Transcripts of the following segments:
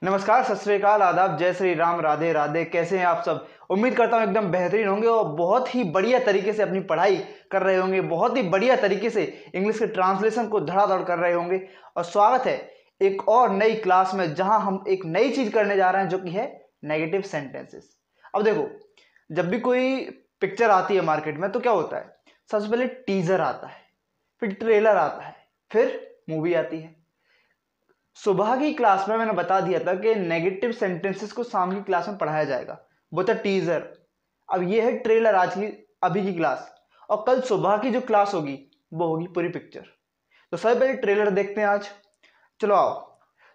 नमस्कार, सत श्री अकाल, आदाब, जय श्री राम, राधे राधे। कैसे हैं आप सब? उम्मीद करता हूं एकदम बेहतरीन होंगे और बहुत ही बढ़िया तरीके से अपनी पढ़ाई कर रहे होंगे, बहुत ही बढ़िया तरीके से इंग्लिश के ट्रांसलेशन को धड़ाधड़ कर रहे होंगे। और स्वागत है एक और नई क्लास में, जहां हम एक नई चीज करने जा रहे हैं जो कि है नेगेटिव सेंटेंसेस। अब देखो, जब भी कोई पिक्चर आती है मार्केट में तो क्या होता है? सबसे पहले टीजर आता है, फिर ट्रेलर आता है, फिर मूवी आती है। सुबह की क्लास में मैंने बता दिया था कि नेगेटिव सेंटेंसेस को शाम की क्लास में पढ़ाया जाएगा, वो था टीजर। अब ये है ट्रेलर आज की अभी की क्लास, और कल सुबह की जो क्लास होगी वो होगी पूरी पिक्चर। तो सबसे पहले ट्रेलर देखते हैं आज। चलो आओ,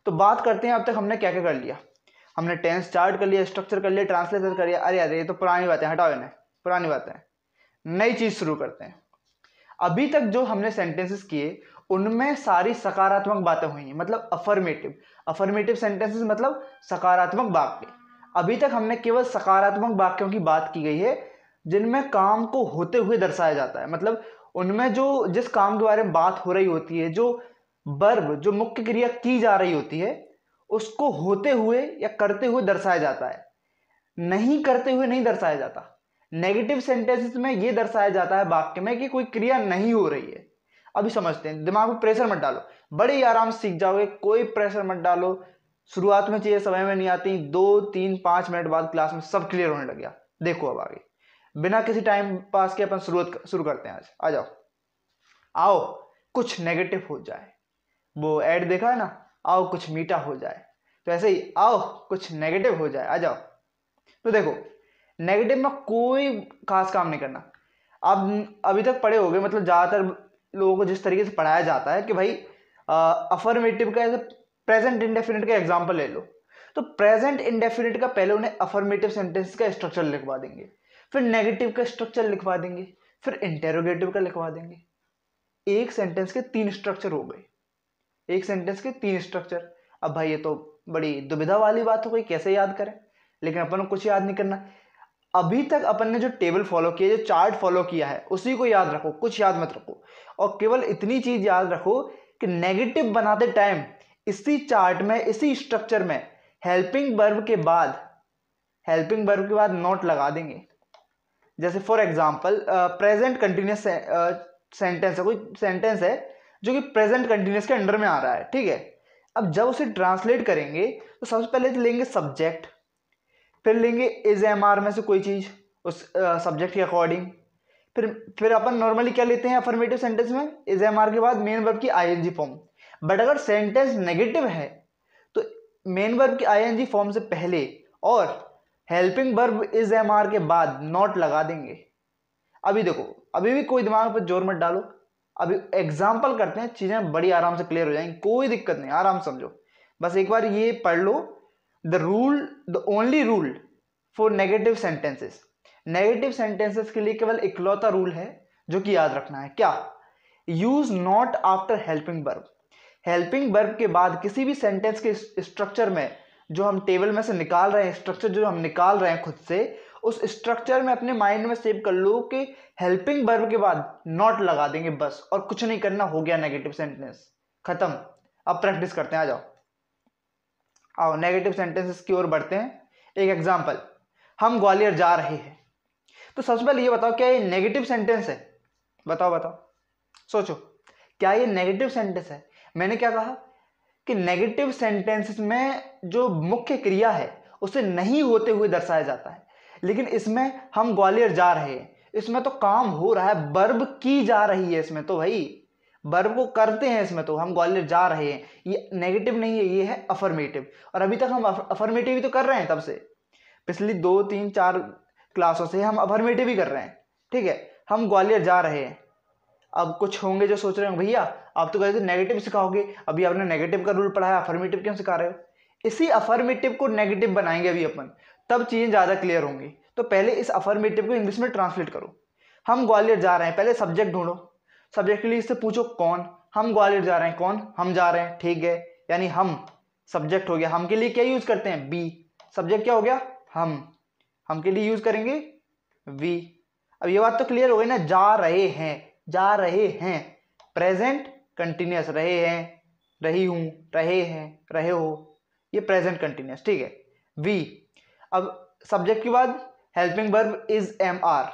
तो बात करते हैं अब तक हमने क्या क्या कर लिया। हमने टेंस चार्ट कर लिया, स्ट्रक्चर कर लिया, ट्रांसलेशन कर लिया। अरे अरे, ये तो पुरानी बातें, हटाओ इन्हें, पुरानी बातें। नई चीज शुरू करते हैं। अभी तक जो हमने सेंटेंसेस किए उनमें सारी सकारात्मक बातें हुई हैं, मतलब अफर्मेटिव। अफर्मेटिव सेंटेंसेस मतलब सकारात्मक वाक्य। अभी तक हमने केवल सकारात्मक वाक्यों की बात की गई है जिनमें काम को होते हुए दर्शाया जाता है, मतलब उनमें जो जिस काम के बारे में बात हो रही होती है, जो वर्ब, जो मुख्य क्रिया की जा रही होती है, उसको होते हुए या करते हुए दर्शाया जाता है, नहीं करते हुए नहीं दर्शाया जाता। नेगेटिव सेंटेंसेस में यह दर्शाया जाता है वाक्य में कि कोई क्रिया नहीं हो रही है। अभी समझते हैं, दिमाग में प्रेशर मत डालो, बड़े ही आराम से सीख जाओगे, कोई प्रेशर मत डालो। शुरुआत में चीजें समझ में नहीं आती, 2 3 5 मिनट बाद क्लास में सब क्लियर होने लग गया। देखो अब आगे बिना किसी टाइम पास के अपन शुरू करते हैं आज। आ जाओ, आओ कुछ नेगेटिव हो जाए। वो ऐड देखा है ना, आओ कुछ मीठा हो जाए, तो ऐसे ही आओ कुछ नेगेटिव हो जाए। आ जाओ। तो देखो, नेगेटिव में कोई खास काम नहीं करना। अब अभी तक पढ़े होगे, मतलब ज्यादातर लोगों को जिस तरीके से पढ़ाया जाता है कि भाई अफर्मेटिव का ऐसे प्रेजेंट इंडेफिनिट का एग्जांपल ले लो, तो प्रेजेंट इंडेफिनिट का पहले उन्हें अफर्मेटिव सेंटेंस का स्ट्रक्चर लिखवा देंगे, फिर नेगेटिव का स्ट्रक्चर लिखवा देंगे, फिर इंटेरोगेटिव का लिखवा देंगे। एक सेंटेंस के 3 स्ट्रक्चर हो गए, एक सेंटेंस के 3 स्ट्रक्चर। अब भाई ये तो बड़ी दुविधा वाली बात हो गई, कैसे याद करें? लेकिन अपन को कुछ याद नहीं करना। अभी तक अपन ने जो टेबल फॉलो किया, जो चार्ट फॉलो किया है, उसी को याद रखो, कुछ याद मत रखो। और केवल इतनी चीज याद रखो कि नेगेटिव बनाते टाइम इसी चार्ट में, इसी स्ट्रक्चर में हेल्पिंग वर्ब के बाद नोट लगा देंगे। जैसे for example present continuous sentence है, कोई सेंटेंस है जो कि प्रेजेंट कंटिन्यूअस के अंडर में आ रहा है, ठीक है। अब जब उसे ट्रांसलेट करेंगे तो सबसे पहले तो लेंगे सब्जेक्ट, फिर लेंगे इज एम आर में से कोई चीज उस सब्जेक्ट के अकॉर्डिंग। फिर अपन नॉर्मली क्या लेते हैं अफर्मेटिव सेंटेंस में? इज एम आर के बाद मेन वर्ब की आईएनजी फॉर्म। बट अगर सेंटेंस नेगेटिव है तो मेन वर्ब की आईएनजी फॉर्म से पहले और helping verb is am are के बाद नॉट लगा देंगे। अभी देखो, अभी भी कोई दिमाग पर जोर मत डालो, अभी एग्जाम्पल करते हैं, चीजें बड़ी आराम से क्लियर हो जाएंगी, कोई दिक्कत नहीं, आराम समझो। बस एक बार ये पढ़ लो, the only rule for negative sentences। Negative sentences के लिए केवल इकलौता रूल है जो कि याद रखना है। क्या? Use not after helping verb. Helping verb के बाद किसी भी सेंटेंस के स्ट्रक्चर में, जो हम टेबल में से निकाल रहे हैं, स्ट्रक्चर जो हम निकाल रहे हैं खुद से, उस स्ट्रक्चर में अपने माइंड में सेव कर लो कि हेल्पिंग वर्ब के बाद नॉट लगा देंगे बस, और कुछ नहीं करना, हो गया नेगेटिव सेंटेंस, खत्म। अब प्रैक्टिस करते हैं, आ जाओ। आओ नेगेटिव सेंटेंसेस की ओर बढ़ते हैं। एक एग्जांपल, हम ग्वालियर जा रहे हैं। तो सबसे पहले ये बताओ, क्या ये नेगेटिव सेंटेंस है? बताओ बताओ, सोचो, क्या ये नेगेटिव सेंटेंस है? मैंने क्या कहा कि नेगेटिव सेंटेंसेस में जो मुख्य क्रिया है उसे नहीं होते हुए दर्शाया जाता है, लेकिन इसमें हम ग्वालियर जा रहे हैं, इसमें तो काम हो रहा है, वर्ब की जा रही है इसमें, तो भाई वर्ब को करते हैं इसमें, तो हम ग्वालियर जा रहे हैं, ये नेगेटिव नहीं है, ये है अफर्मेटिव। और अभी तक हम अफर्मेटिव ही तो कर रहे हैं, तब से पिछली 2 3 4 क्लासों से हम अफर्मेटिव ही कर रहे हैं, ठीक है। हम ग्वालियर जा रहे हैं। अब कुछ होंगे जो सोच रहे हैं, भैया आप तो कहते नेगेटिव सिखाओगे, अभी आपने नेगेटिव का रूल पढ़ाया, अफर्मेटिव क्यों सिखा रहे हो? इसी अफर्मेटिव को नेगेटिव बनाएंगे अभी अपन, तब चीजें ज्यादा क्लियर होंगी। तो पहले इस अफर्मेटिव को इंग्लिश में ट्रांसलेट करो। हम ग्वालियर जा रहे हैं, पहले सब्जेक्ट ढूंढो, सब्जेक्ट के लिए इससे पूछो कौन। हम ग्वालियर जा रहे हैं, कौन? हम जा रहे हैं, ठीक है, यानी हम सब्जेक्ट हो गया। हम के लिए क्या यूज करते हैं? बी। सब्जेक्ट क्या हो गया? हम के लिए यूज करेंगे वी। अब ये बात तो क्लियर हो गई ना, जा रहे हैं, जा रहे हैं, प्रेजेंट कंटिन्यूअस, रहे हैं, रही हूं, रहे हैं, रहे हो, ये प्रेजेंट कंटिन्यूस, ठीक है। वी, अब सब्जेक्ट के बाद helping verb is am are,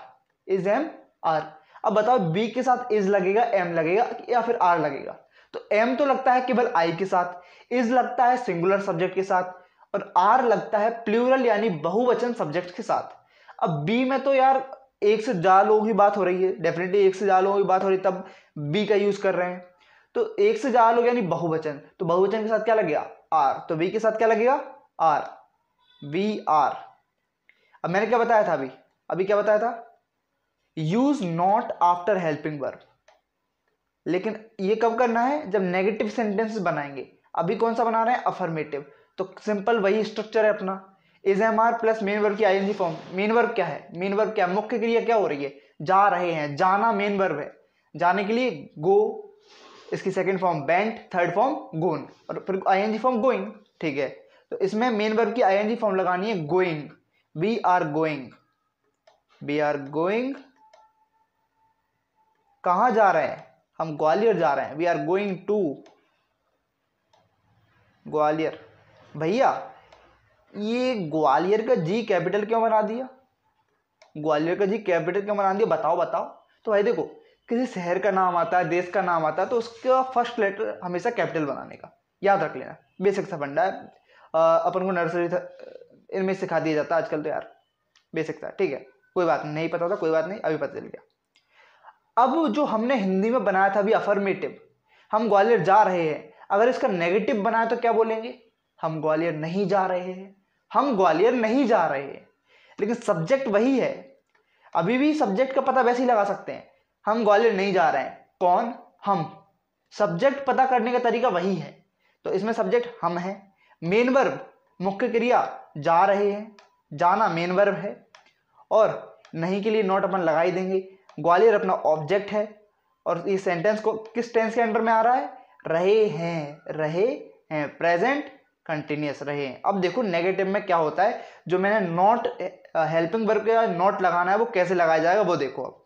is am are. अब बताओ बी के साथ इज लगेगा, एम लगेगा या फिर आर लगेगा? तो एम तो लगता है केवल आई के साथ, इज लगता है सिंगुलर सब्जेक्ट के साथ, और आर लगता है प्लूरल यानी बहुवचन सब्जेक्ट के साथ। अब बी में तो यार एक से ज्यादा लोगों की बात हो रही है, डेफिनेटली एक से ज्यादा लोगों की बात हो रही है, तब बी का यूज कर रहे हैं। तो एक से ज्यादा लोग यानी बहुवचन, तो बहुवचन के साथ क्या लगेगा? आर। तो बी के साथ क्या लगेगा? Are, we are. अब मैंने क्या बताया था अभी क्या बताया था? Use not after helping verb. लेकिन ये कब करना है? जब नेगेटिव सेंटेंसेस बनाएंगे। अभी कौन सा बना रहे हैं? अफर्मेटिव। तो सिंपल वही स्ट्रक्चर है अपना, is am are plus main verb की आईएनजी फॉर्म। मेन वर्ब क्या है? मेन वर्ब क्या? मुख्य क्रिया क्या हो रही है? जा रहे हैं, जाना मेन वर्ब है। जाने के लिए गो, इसकी second form went, third form gone, और फिर आईएनजी फॉर्म गोइंग, ठीक है। तो इसमें मेन वर्ब की आईएनजी फॉर्म लगानी है going, we are going, we are going. कहां जा रहे हैं? हम ग्वालियर जा रहे हैं, we are going to Gwalior. भैया ये ग्वालियर का जी कैपिटल क्यों बना दिया? ग्वालियर का जी कैपिटल क्यों बना दिया? बताओ बताओ। तो भाई देखो, किसी शहर का नाम आता है, देश का नाम आता है, तो उसका फर्स्ट लेटर हमेशा कैपिटल बनाने का, याद रख लेना, बेसिक सा फंडा है। अपन को नर्सरी इनमें सिखा दिया जाता है आजकल तो यार, बेसिक था, ठीक है। कोई बात नहीं पता था, कोई बात नहीं, अभी पता चल गया। अब जो हमने हिंदी में बनाया था अभी अफर्मेटिव, हम ग्वालियर जा रहे हैं, अगर इसका नेगेटिव बनाया तो क्या बोलेंगे? हम ग्वालियर नहीं जा रहे हैं, हम ग्वालियर नहीं जा रहे हैं। लेकिन सब्जेक्ट वही है, अभी भी सब्जेक्ट का पता वैसे ही लगा सकते हैं, हम ग्वालियर नहीं जा रहे हैं। कौन? हम। सब्जेक्ट पता करने का तरीका वही है। तो इसमें सब्जेक्ट हम है, मेन वर्ब मुख्य क्रिया जा रहे हैं, जाना मेन वर्ब है, और नहीं के लिए नॉट अपन लगा ही देंगे। ग्वालियर अपना ऑब्जेक्ट है, और इस सेंटेंस को किस टेंस के अंडर में आ रहा है? रहे हैं, रहे हैं, प्रेजेंट कंटिन्यूअस रहे हैं। अब देखो नेगेटिव में क्या होता है, जो मैंने नॉट हेल्पिंग वर्ब का नॉट लगाना है वो कैसे लगाया जाएगा वो देखो। अब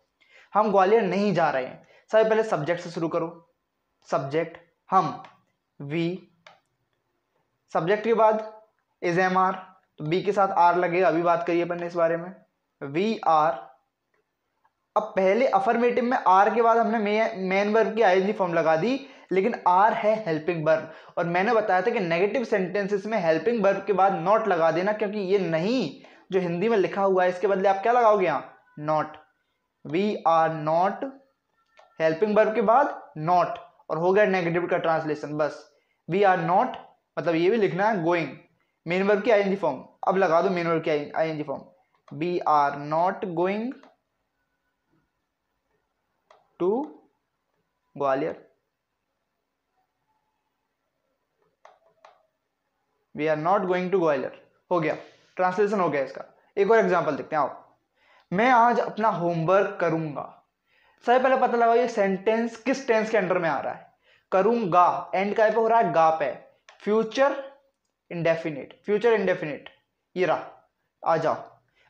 हम ग्वालियर नहीं जा रहे हैं, सबसे पहले सब्जेक्ट से शुरू करो। सब्जेक्ट हम, वी, सब्जेक्ट के बाद इज एम आर, तो बी के साथ आर लगेगा, अभी बात करिए अपन ने इस बारे में, वी आर। अब पहले अफर्मेटिव में आर के बाद हमने मेन वर्ब की आईएनजी फॉर्म लगा दी, लेकिन आर है हेल्पिंग वर्ब, और मैंने बताया था कि नेगेटिव सेंटेंसेस में हेल्पिंग वर्ब के बाद नॉट लगा देना, क्योंकि ये नहीं जो हिंदी में लिखा हुआ है इसके बदले आप क्या लगाओगे? यहाँ not, we are not, helping verb के बाद नॉट, और हो गया नेगेटिव का ट्रांसलेशन बस। वी आर नॉट मतलब ये भी लिखना है गोइंग, मेन वर्ब की आईएनजी फॉर्म, अब लगा दो मेन वर्ब की ING form, we are not going to Gwalior, we are not going to Gwalior. हो गया, ट्रांसलेशन हो गया इसका। एक और एग्जांपल देखते हैं, आओ। मैं आज अपना होमवर्क करूंगा। सबसे पहले पता लगाओ ये सेंटेंस किस टेंस के अंडर में आ रहा है? करूंगा एंड काय पे हो रहा है? गा पे, फ्यूचर इंडेफिनिट, फ्यूचर इंडेफिनिट, ये रहा। आ जाओ,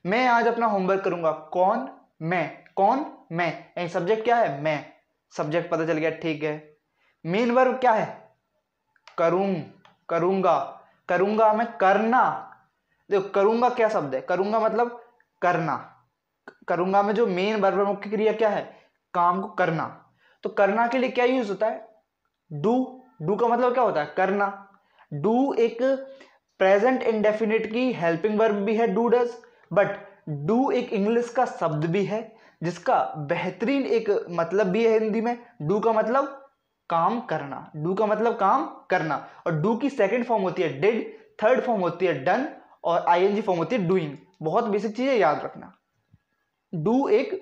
मैं आज अपना होमवर्क करूंगा। कौन? मैं। कौन? मैं। सब्जेक्ट क्या है? मैं। सब्जेक्ट पता चल गया, ठीक है। मेन वर्ब क्या है? करूं, करूंगा, करूंगा मैं करना। देखो करूंगा क्या शब्द है? करूंगा मतलब करना। करूंगा में जो मेन वर्ब मुख्य क्रिया क्या है? काम को करना। तो करना के लिए क्या यूज होता है? डू। डू का मतलब क्या होता है? करना। डू एक प्रेजेंट इंडेफिनिट की हेल्पिंग वर्ब भी है, डू डज, बट डू एक इंग्लिश का शब्द भी है जिसका बेहतरीन एक मतलब भी है हिंदी में। डू का मतलब काम करना, डू का मतलब काम करना, और डू की सेकंड फॉर्म होती है डिड, थर्ड फॉर्म होती है डन, और आईएनजी फॉर्म होती है डूइंग। बहुत बेसिक चीज है, याद रखना। डू एक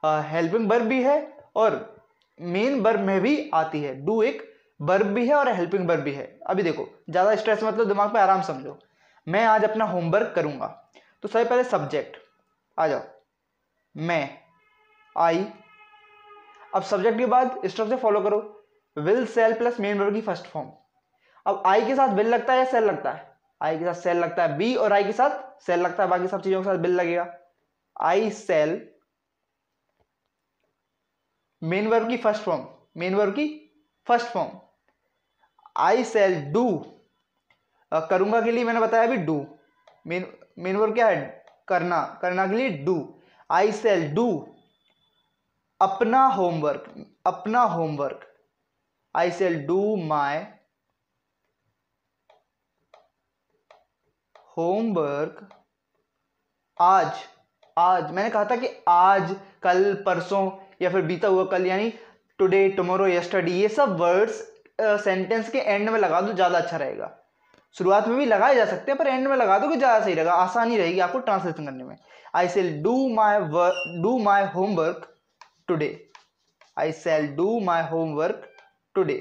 हेल्पिंग वर्ब भी है और मेन वर्ब में भी आती है। डू एक वर्ब भी है और हेल्पिंग वर्ब भी है। अभी देखो ज्यादा स्ट्रेस मतलब, दिमाग पे आराम समझो। मैं आज अपना होमवर्क करूंगा, तो सबसे पहले सब्जेक्ट आ जाओ, मैं, आई। अब सब्जेक्ट के बाद स्ट्रक्चर फॉलो करो, will shall plus main verb की फर्स्ट फॉर्म। अब आई के साथ विल लगता है या सेल लगता है? आई के साथ सेल लगता है, बी और आई के साथ सेल लगता है, बाकी सब चीजों के साथ विल लगेगा। आई सेल, मेन वर्ब की फर्स्ट फॉर्म, मेन वर्ब की first form, I shall do, करूंगा के लिए मैंने बताया अभी डू, मेन वर्ब क्या है, करना, करना के लिए डू। आई शैल डू अपना होमवर्क, अपना homework, I shall do my homework आज, आज मैंने कहा था कि आज, कल, परसों या फिर बीता हुआ कल, यानी टुडे, टुमारो, यस्टरडे, ये सब वर्ड्स सेंटेंस के एंड में लगा दो, ज़्यादा अच्छा रहेगा। शुरुआत में भी लगाए जा सकते हैं पर एंड में लगा दो कि ज़्यादा सही रहेगा, आसानी रहेगी आपको ट्रांसलेशन करने में। I shall do my homework today, I shall do my homework today.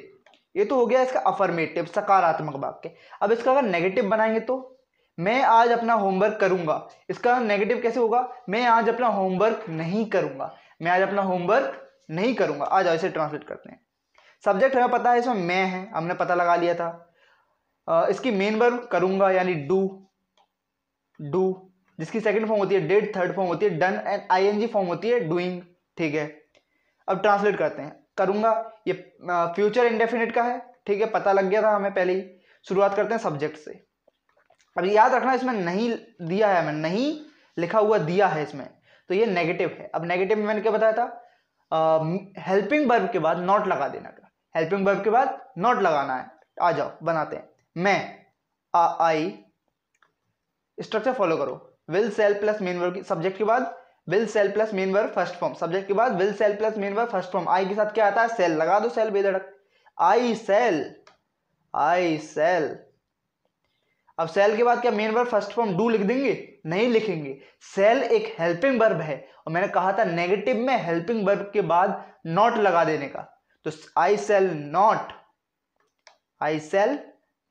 ये तो हो गया इसका अफर्मेटिव, सकारात्मक वाक्य। अब इसका अगर नेगेटिव बनाएंगे तो मैं आज अपना होमवर्क करूंगा, इसका नेगेटिव कैसे होगा, मैं आज अपना होमवर्क नहीं करूंगा, मैं आज अपना होमवर्क नहीं करूंगा। आ जाओ इसे ट्रांसलेट करते हैं। सब्जेक्ट हमें पता है, इसमें मैं है, हमने पता लगा लिया था। इसकी मेन वर्ब करूंगा यानी डू, डू जिसकी सेकंड फॉर्म होती है डिड, थर्ड फॉर्म होती है डन एंड आईएनजी फॉर्म होती है डूइंग। ठीक है, अब ट्रांसलेट करते हैं। करूंगा ये फ्यूचर इंडेफिनिट का है, ठीक है, पता लग गया था हमें पहले ही। शुरुआत करते हैं सब्जेक्ट से। अब याद रखना इसमें नहीं दिया है, हमें नहीं लिखा हुआ दिया है इसमें, तो ये नेगेटिव है। अब नेगेटिव में मैंने क्या बताया था, हेल्पिंग वर्ब के बाद नॉट लगा देना का, हेल्पिंग वर्ब के बाद नॉट लगाना है। आ जाओ बनाते हैं। मैं, आई, स्ट्रक्चर फॉलो करो, will shall plus main verb, subject के बाद will shall plus main verb first form, subject के बाद will shall plus main verb first form. I के साथ क्या आता है, सेल, लगा दो सेल बेधड़क, आई सेल, आई सेल। अब सेल के बाद क्या main verb first form do लिख देंगे, नहीं लिखेंगे। सेल एक हेल्पिंग वर्ब है और मैंने कहा था नेगेटिव में हेल्पिंग वर्ब के बाद नॉट लगा देने का, तो I shall not, I shall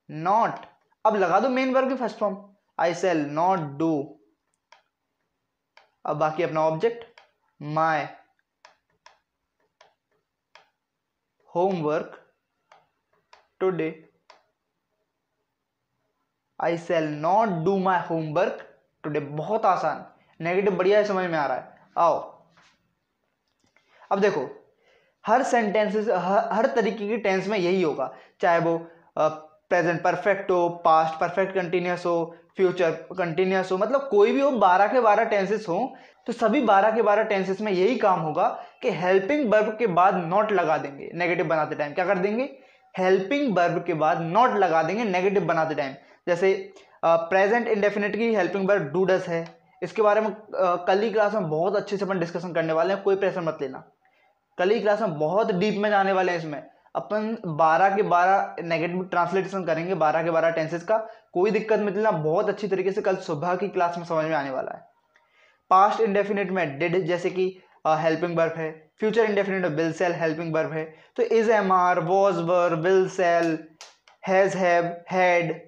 not. अब लगा दो मेन वर्ब की first form, I shall not do. अब बाकी अपना object, my homework today, I shall not do my homework today. बहुत आसान, नेगेटिव बढ़िया है, समझ में आ रहा है। आओ अब देखो, हर सेंटेंसेस, हर तरीके की टेंस में यही होगा, चाहे वो प्रेजेंट परफेक्ट हो, पास्ट परफेक्ट कंटिन्यूअस हो, फ्यूचर कंटिन्यूअस हो, मतलब कोई भी हो, 12 के 12 टेंसेस हो, तो सभी 12 के 12 टेंसेस में यही काम होगा कि हेल्पिंग वर्ब के बाद नॉट लगा देंगे। नेगेटिव बनाते टाइम क्या कर देंगे, हेल्पिंग वर्ब के बाद नॉट लगा देंगे नेगेटिव बनाते टाइम। जैसे प्रेजेंट इंडेफिनिट की हेल्पिंग वर्ब डू डस है, इसके बारे में कल ही क्लास में बहुत अच्छे से अपन डिस्कशन करने वाले हैं, कोई प्रेशर मत लेना, कल ही क्लास में बहुत डीप में जाने वाले हैं। इसमें अपन 12 के 12 नेगेटिव ट्रांसलेशन करेंगे, 12 के 12 टेंसेस का, कोई दिक्कत मत लेना, बहुत अच्छी तरीके से कल सुबह की क्लास में समझ में आने वाला है। पास्ट इंडेफिनिट में डिड जैसे कि हेल्पिंग वर्ब है, फ्यूचर इंडेफिनिट में विल सेल हेल्पिंग वर्ब है, तो is, am are, was were, will shall, has, have, had,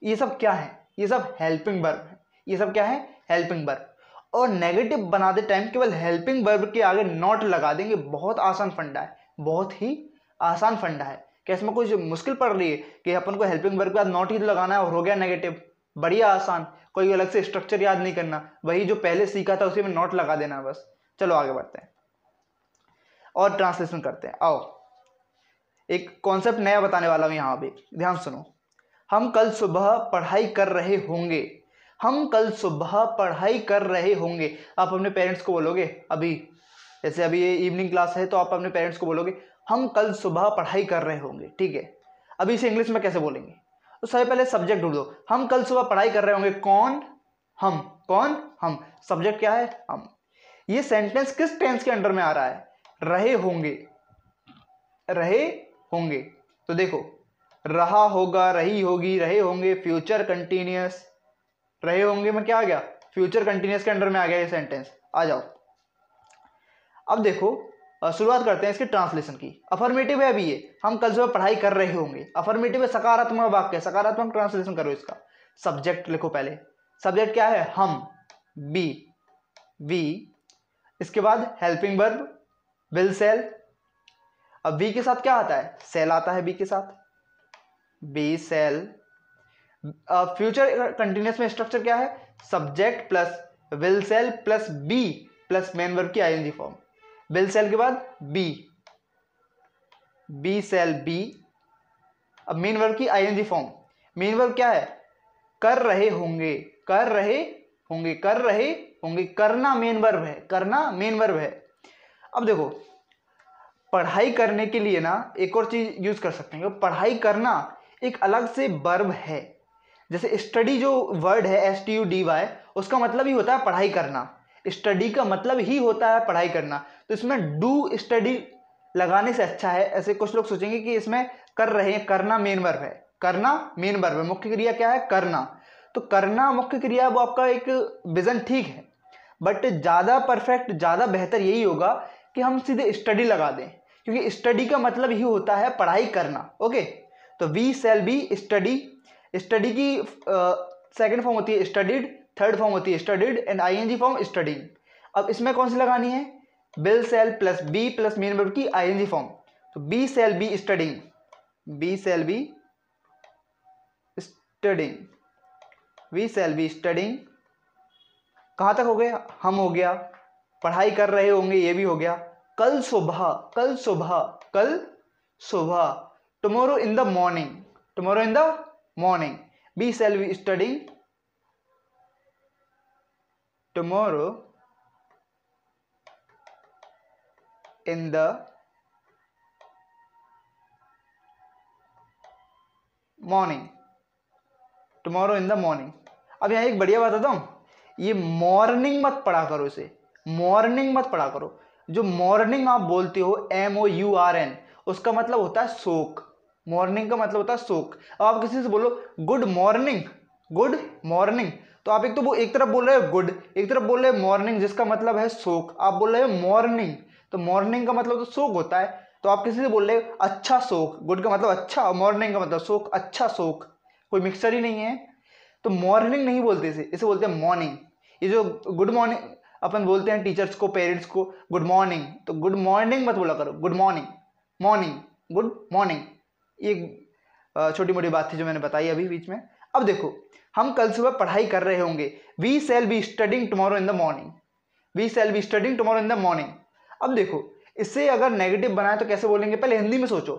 ये सब क्या है, ये सब हेल्पिंग वर्ब है, ये सब क्या है, हेल्पिंग वर्ब। और नेगेटिव बनाते टाइम केवल हेल्पिंग वर्ब के आगे नॉट लगा देंगे। बहुत आसान फंडा है, बहुत ही आसान फंडा है। क्या इसमें कुछ मुश्किल पड़ रही है कि अपन को हेल्पिंग वर्ब के बाद नॉट ही तो लगाना है और हो गया नेगेटिव, बढ़िया आसान, कोई अलग से स्ट्रक्चर याद नहीं करना, वही जो पहले सीखा था उसी में नॉट लगा देना है बस। चलो आगे बढ़ते हैं और ट्रांसलेशन करते हैं। आओ एक कॉन्सेप्ट नया बताने वाला हूं यहां भी, ध्यान सुनो। हम कल सुबह पढ़ाई कर रहे होंगे, हम कल सुबह पढ़ाई कर रहे होंगे। आप अपने पेरेंट्स को बोलोगे, अभी जैसे अभी ये इवनिंग क्लास है तो आप अपने पेरेंट्स को बोलोगे हम कल सुबह पढ़ाई कर रहे होंगे, ठीक है। अभी इसे इंग्लिश में कैसे बोलेंगे, तो सबसे पहले सब्जेक्ट ढूंढ दो, हम कल सुबह पढ़ाई कर रहे होंगे, कौन, हम, कौन, हम, सब्जेक्ट क्या है, हम। ये सेंटेंस किस टेंस के अंडर में आ रहा है, रहे होंगे, रहे होंगे। तो देखो, रहा होगा, रही होगी, रहे होंगे, फ्यूचर कंटिन्यूअस, रहे होंगे में क्या आ गया, फ्यूचर कंटिन्यूअस के अंडर में आ गया ये सेंटेंस। आ जाओ अब देखो, शुरुआत करते हैं इसके ट्रांसलेशन की। अफर्मेटिव है अभी ये, हम कल सुबह पढ़ाई कर रहे होंगे, अफर्मेटिव है, सकारात्मक वाक्य, सकारात्मक ट्रांसलेशन करो इसका। सब्जेक्ट लिखो पहले, सब्जेक्ट क्या है, हम, बी, वी, इसके बाद हेल्पिंग वर्ब विल सेल। अब वी के साथ क्या आता है, सेल आता है, बी के साथ, बी सेल। फ्यूचर कंटिन्यूअस में स्ट्रक्चर क्या है, subject plus will shall plus be plus main verb की आईएनजी फॉर्म। विल सेल के बाद बी, बी सेल बी, अब मेन वर्ब की आईएनजी फॉर्म, मेन वर्ब क्या है? कर रहे होंगे, कर रहे होंगे, कर रहे होंगे। करना मेन वर्ब है, करना मेन वर्ब है। अब देखो पढ़ाई करने के लिए ना एक और चीज यूज कर सकते हैं। पढ़ाई करना एक अलग से वर्ब है। जैसे स्टडी जो वर्ड है STUDY, उसका मतलब ही होता है पढ़ाई करना। स्टडी का मतलब ही होता है पढ़ाई करना। तो इसमें डू स्टडी लगाने से अच्छा है। ऐसे कुछ लोग सोचेंगे कि इसमें कर रहे हैं, करना मेन वर्ब है, करना मेन वर्ब है, मुख्य क्रिया क्या है? करना। तो करना मुख्य क्रिया, वो आपका एक विजन ठीक है, बट ज़्यादा परफेक्ट, ज़्यादा बेहतर यही होगा कि हम सीधे स्टडी लगा दें, क्योंकि स्टडी का मतलब ही होता है पढ़ाई करना। ओके, तो we shall be study. Study की सेकंड फॉर्म होती है स्टडीड, थर्ड फॉर्म होती है studied and ING form studying. अब इसमें कौन सी लगानी है? Will shall plus be plus main verb की ING फॉर्म। तो we shall be studying, we shall be studying, we shall be studying. कहाँ तक हो गया? हम हो गया, पढ़ाई कर रहे होंगे ये भी हो गया। कल सुबह, कल सुबह, कल सुबह, tomorrow in the morning, tomorrow in the morning, we shall be studying tomorrow in the morning, tomorrow in the morning. अब यहाँ एक बढ़िया बात बताता हूँ, ये मॉर्निंग मत पढ़ा करो, इसे मॉर्निंग मत पढ़ा करो। जो मॉर्निंग आप बोलते हो MOURN, उसका मतलब होता है शोक। मॉर्निंग का मतलब होता है शोक। अब आप किसी से बोलो गुड मॉर्निंग, गुड मॉर्निंग, तो आप एक तो वो एक तरफ बोल रहे हो गुड, एक तरफ बोल रहे हो मॉर्निंग, जिसका मतलब है शोक। आप बोल रहे हो मॉर्निंग, तो मॉर्निंग का मतलब तो शोक होता है। तो आप किसी से बोल रहे हो अच्छा शोक, गुड का मतलब अच्छा, मॉर्निंग का मतलब शोक, अच्छा शोक, कोई मिक्सचर ही नहीं है। तो मॉर्निंग नहीं बोलते इसे, इसे बोलते हैं मॉर्निंग। ये जो गुड मॉर्निंग अपन बोलते हैं टीचर्स को, पेरेंट्स को गुड मॉर्निंग, तो गुड मॉर्निंग मत बोला करो, good morning, morning, good morning. ये छोटी मोटी बात थी जो मैंने बताई अभी बीच में। अब देखो हम कल सुबह पढ़ाई कर रहे होंगे, we shall be studying tomorrow in the morning, we shall be studying tomorrow in the morning. अब देखो इससे अगर नेगेटिव बनाए तो कैसे बोलेंगे? पहले हिंदी में सोचो,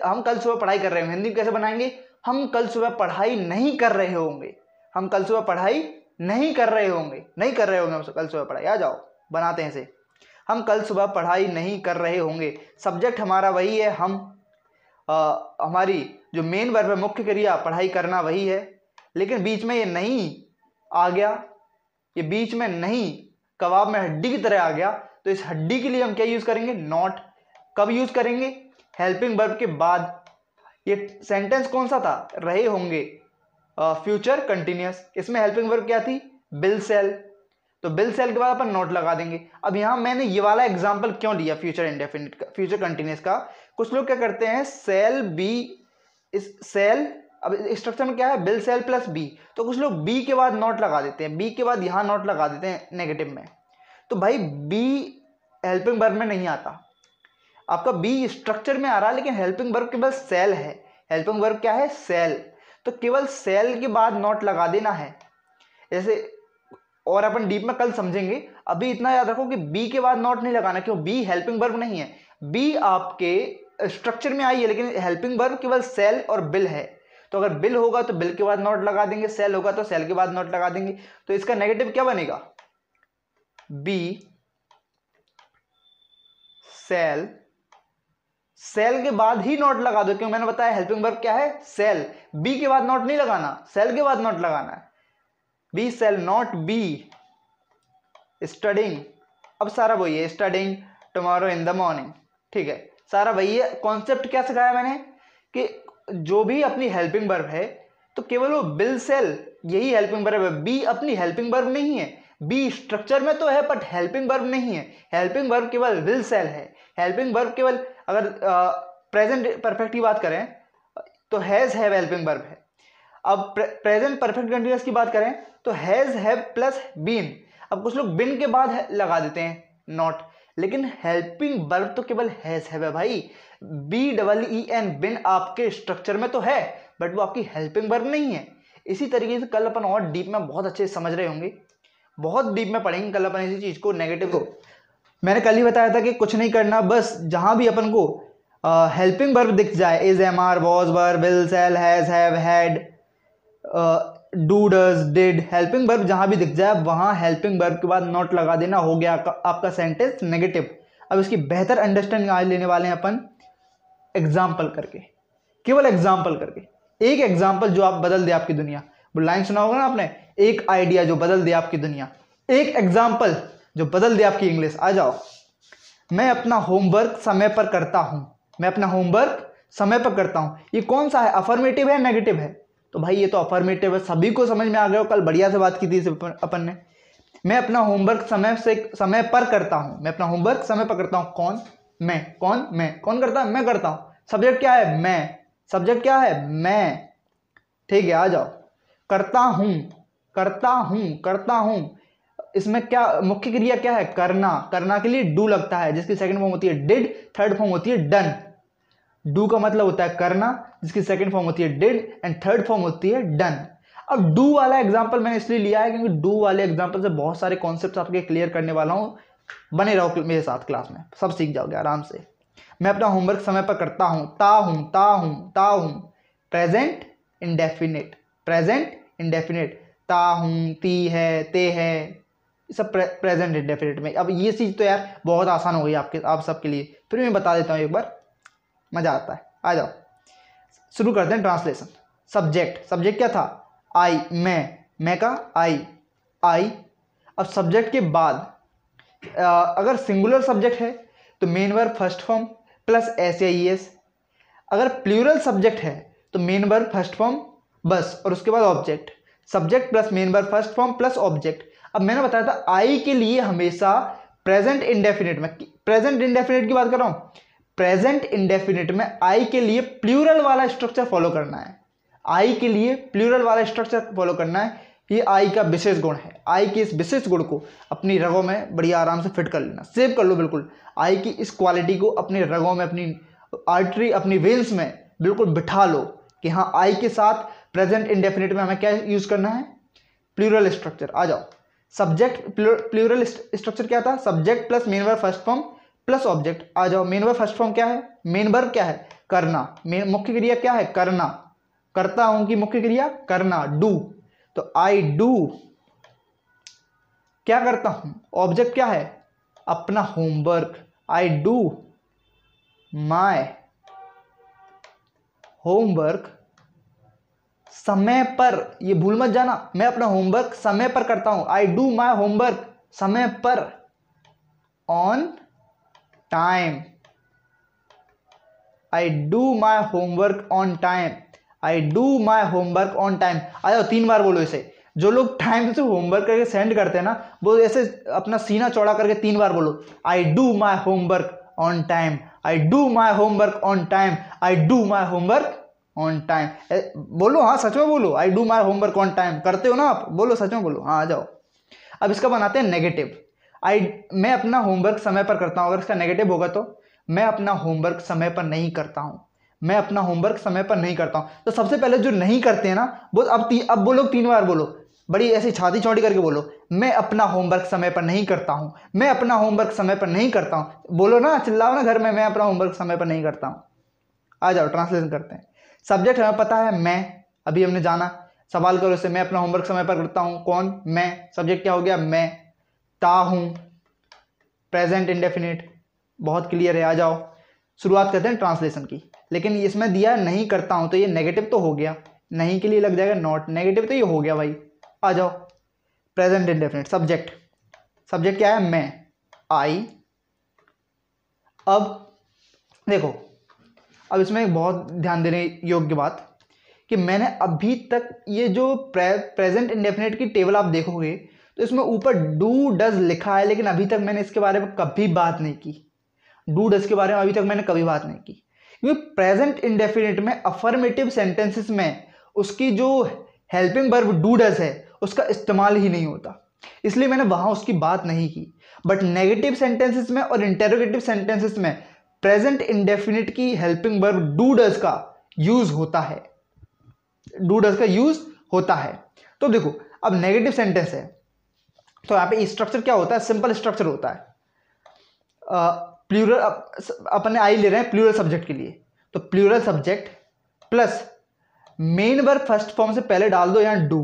हम कल सुबह पढ़ाई कर रहे होंगे, हिंदी में कैसे बनाएंगे? हम कल सुबह पढ़ाई नहीं कर रहे होंगे, हम कल सुबह पढ़ाई नहीं कर रहे होंगे, नहीं कर रहे होंगे हम कल सुबह पढ़ाई। आ जाओ बनाते हैं इसे, हम कल सुबह पढ़ाई नहीं कर रहे होंगे। सब्जेक्ट हमारा वही है, हम हमारी जो मेन वर्ब है, मुख्य क्रिया पढ़ाई करना वही है, लेकिन बीच में ये नहीं आ गया, ये बीच में नहीं कबाब में हड्डी की तरह आ गया। तो इस हड्डी के लिए हम क्या यूज करेंगे? नॉट। कब यूज करेंगे? हेल्पिंग वर्ब के बाद। ये सेंटेंस कौन सा था? रहे होंगे, फ्यूचर कंटिन्यूअस। इसमें हेल्पिंग वर्ब क्या थी? विल शैल। तो विल शैल के बाद अपन नोट लगा देंगे। अब यहां मैंने ये वाला एग्जांपल क्यों लिया फ्यूचर इंडेफिनिट का, फ्यूचर कंटिन्यूअस का? कुछ लोग क्या करते हैं, शैल बी, इस शैल, अब स्ट्रक्चर में क्या है? विल शैल प्लस बी, तो कुछ लोग बी के बाद नोट लगा देते हैं, बी के बाद यहां नोट लगा देते हैं नेगेटिव में। तो भाई बी हेल्पिंग वर्ब में नहीं आता, आपका बी स्ट्रक्चर में आ रहा है, लेकिन हेल्पिंग वर्ब केवल शैल है। हेल्पिंग वर्ब क्या है? शैल। तो केवल शैल के बाद नोट लगा देना है ऐसे, और अपन डीप में कल समझेंगे। अभी इतना याद रखो कि बी के बाद नोट नहीं लगाना, क्यों? बी हेल्पिंग वर्ब नहीं है, बी आपके स्ट्रक्चर में आई है, लेकिन हेल्पिंग वर्ब केवल शैल और बिल है। तो अगर बिल होगा तो बिल के बाद नोट लगा देंगे, सेल होगा तो सेल के बाद नोट लगा देंगे। तो इसका नेगेटिव क्या बनेगा? बी सेल, सेल के बाद ही नोट लगा दो, क्यों? मैंने बताया हेल्पिंग वर्ब क्या है? सेल। बी के बाद नोट नहीं लगाना, सेल के बाद नोट लगाना है। We shall not be studying. अब सारा वही है, studying tomorrow in the morning, ठीक है, सारा वही है। कॉन्सेप्ट क्या सिखाया मैंने कि जो भी अपनी हेल्पिंग वर्ब है तो केवल वो बिल सेल यही हेल्पिंग वर्ब है, बी अपनी हेल्पिंग वर्ब नहीं है। बी स्ट्रक्चर में तो है बट हेल्पिंग वर्ब नहीं है, हेल्पिंग वर्ब केवल विल सेल है। हेल्पिंग वर्ब केवल, अगर प्रेजेंट परफेक्ट की बात करें तो हैज हैव हेल्पिंग वर्ब है। अब प्रेजेंट परफेक्ट कंटीन्यूअस की बात करें तो हैज हैव प्लस बीन। अब कुछ लोग बिन के बाद लगा देते हैं नॉट, लेकिन हेल्पिंग वर्ब तो केवल हैज हैव है भाई। BEEN बिन आपके स्ट्रक्चर में तो है बट वो आपकी हेल्पिंग वर्ब नहीं है। इसी तरीके से कल अपन और डीप में बहुत अच्छे से समझ रहे होंगे, बहुत डीप में पढ़ेंगे कल अपन इसी चीज को, नेगेटिव को। मैंने कल ही बताया था कि कुछ नहीं करना, बस जहां भी अपन को हेल्पिंग वर्ब दिख जाए, is, am, are, was, were, will, shall, has, have, had, do, does, did, helping verb जहां भी दिख जाए वहां हेल्पिंग वर्ब के बाद नॉट लगा देना, हो गया आपका सेंटेंस नेगेटिव। अब इसकी बेहतर अंडरस्टैंडिंग आज लेने वाले हैं अपन एग्जाम्पल करके, केवल एग्जाम्पल करके। एक एग्जाम्पल जो आप बदल दे आपकी दुनिया, वो लाइन सुना होगा ना आपने, एक आइडिया जो बदल दे आपकी दुनिया, एक एग्जाम्पल जो बदल दे आपकी इंग्लिश। आ जाओ। मैं अपना होमवर्क समय पर करता हूं, मैं अपना होमवर्क समय पर करता हूं, ये कौन सा है, अफर्मेटिव है नेगेटिव है? तो भाई ये तो अफर्मेटिव है, सभी को समझ में आ गया हो, कल बढ़िया से बात की थी अपन ने। मैं अपना होमवर्क समय पर करता हूं, मैं अपना होमवर्क समय पर करता हूं, कौन? मैं। कौन? मैं। कौन करता है? मैं करता हूं। सब्जेक्ट क्या है? मैं। सब्जेक्ट क्या है? मैं। ठीक है, आ जाओ। करता हूं, करता हूं, करता हूं, इसमें क्या मुख्य क्रिया क्या है? करना। करना के लिए डू लगता है, जिसकी सेकंड फॉर्म होती है डिड, थर्ड फॉर्म होती है डन। डू का मतलब होता है करना, जिसकी सेकंड फॉर्म होती है डिड एंड थर्ड फॉर्म होती है डन। अब डू वाला एग्जांपल मैंने इसलिए लिया है क्योंकि डू वाले एग्जांपल से बहुत सारे कॉन्सेप्ट्स आपके क्लियर करने वाला हूं। बने रहो मेरे साथ क्लास में, सब सीख जाओगे आराम से। मैं अपना होमवर्क समय पर करता हूं, ता हूं, ता हूं, ता हूं, प्रेजेंट इंडेफिनिट, प्रेजेंट इंडेफिनिट, ता हूं, ती है, ते है, सब प्रेजेंट इंडेफिनिट में। अब ये चीज तो यार बहुत आसान हो गई आप सबके लिए, फिर मैं बता देता हूं एक बार, मजा आता है। आ जाओ, शुरू करते हैं ट्रांसलेशन। सब्जेक्ट, सब्जेक्ट क्या था? आई, मैं का आई, आई। अब सब्जेक्ट के बाद अगर सिंगुलर सब्जेक्ट है तो main verb first form plus S या ई एस। अगर प्लूरल सब्जेक्ट है तो मेन वर्ब फर्स्ट फॉर्म बस, और उसके बाद object. Subject plus main verb first form plus object. अब मैंने बताया था आई के लिए हमेशा प्रेजेंट इंडेफिनिट में, प्रेजेंट इंडेफिनिट की बात कर रहा हूं, प्रेजेंट इंडेफिनिट में आई के लिए प्लूरल वाला स्ट्रक्चर फॉलो करना है। आई के लिए प्लूरल वाला स्ट्रक्चर फॉलो करना है, ये आई का विशेष गुण है। आई के इस विशेष गुण को अपनी रगों में बढ़िया आराम से फिट कर लेना, सेव कर लो बिल्कुल। आई की इस क्वालिटी को अपनी रगों में, अपनी आर्टरी, अपनी वेन्स में बिल्कुल बिठा लो कि हाँ आई के साथ प्रेजेंट इंडेफिनिट में हमें क्या यूज करना है? Plural structure. आ जाओ। सब्जेक्ट प्लूरल स्ट्रक्चर क्या था? Subject plus main verb first form plus object. आ जाओ। मेन वर्ब फर्स्ट फॉर्म क्या है? मेन वर्ब क्या है? करना। मुख्य क्रिया क्या है? करना। करता हूं की मुख्य क्रिया करना, डू। तो आई डू, क्या करता हूं? ऑब्जेक्ट क्या है? अपना homework. I do my homework समय पर, ये भूल मत जाना, मैं अपना होमवर्क समय पर करता हूं। आई डू माय होमवर्क समय पर, on time. I do my homework on time, I do my homework on time. आ जाओ, 3 बार बोलो इसे। जो लोग टाइम से होमवर्क करके सेंड करते हैं ना, वो ऐसे अपना सीना चौड़ा करके 3 बार बोलो, आई do my homework on time, I do my homework on time, I do my homework on time. बोलो, हाँ सच में बोलो, आई do my homework on time. करते हो ना आप? बोलो, सच में बोलो। हाँ आ जाओ। अब इसका बनाते हैं नेगेटिव। मैं अपना होमवर्क समय पर करता हूं, अगर इसका नेगेटिव होगा तो मैं अपना होमवर्क समय पर नहीं करता हूं, मैं अपना होमवर्क समय पर नहीं करता हूं। तो सबसे पहले जो नहीं करते हैं ना, वो अब बोलो 3 बार बोलो, बड़ी ऐसी छाती चौड़ी करके बोलो, मैं अपना होमवर्क समय पर नहीं करता हूं, मैं अपना होमवर्क समय पर नहीं करता हूं। बोलो ना, चिल्लाओ ना घर में, मैं अपना होमवर्क समय पर नहीं करता हूं। आ जाओ, ट्रांसलेशन करते हैं। सब्जेक्ट हमें पता है, मैं, अभी हमने जाना। सवाल करो इससे, मैं अपना होमवर्क समय पर करता हूं, कौन? मैं। सब्जेक्ट क्या हो गया? मैं। ता हूं, प्रेजेंट इंडेफिनिट, बहुत क्लियर है। आ जाओ, शुरुआत करते हैं ट्रांसलेशन की। लेकिन इसमें दिया नहीं करता हूं, तो ये नेगेटिव तो हो गया, नहीं के लिए लग जाएगा नॉट, नेगेटिव तो ये हो गया भाई। आ जाओ, प्रेजेंट इंडेफिनिट। सब्जेक्ट, सब्जेक्ट क्या है? मैं, आई। अब देखो, अब इसमें एक बहुत ध्यान देने योग्य बात कि मैंने अभी तक ये जो प्रेजेंट इंडेफिनिट की टेबल आप देखोगे तो इसमें ऊपर डू डज लिखा है, लेकिन अभी तक मैंने इसके बारे में कभी बात नहीं की। डू डज के बारे में अभी तक मैंने कभी बात नहीं की, क्योंकि प्रेजेंट इंडेफिनिट में अफर्मेटिव सेंटेंसेस में उसकी जो हेल्पिंग वर्ब डू डज है उसका इस्तेमाल ही नहीं होता, इसलिए मैंने वहां उसकी बात नहीं की। बट नेगेटिव सेंटेंसेस में और इंटेरोगेटिव सेंटेंसेस में प्रेजेंट इंडेफिनिट की हेल्पिंग वर्ब डू डज का यूज होता है, डू डज का यूज होता है। तो देखो, अब नेगेटिव सेंटेंस है तो यहां पे स्ट्रक्चर क्या होता है? सिंपल स्ट्रक्चर होता है। प्लूरल, अपने आई ले रहे हैं प्लूरल सब्जेक्ट के लिए, तो plural subject plus main verb first form से पहले डाल दो यहाँ do,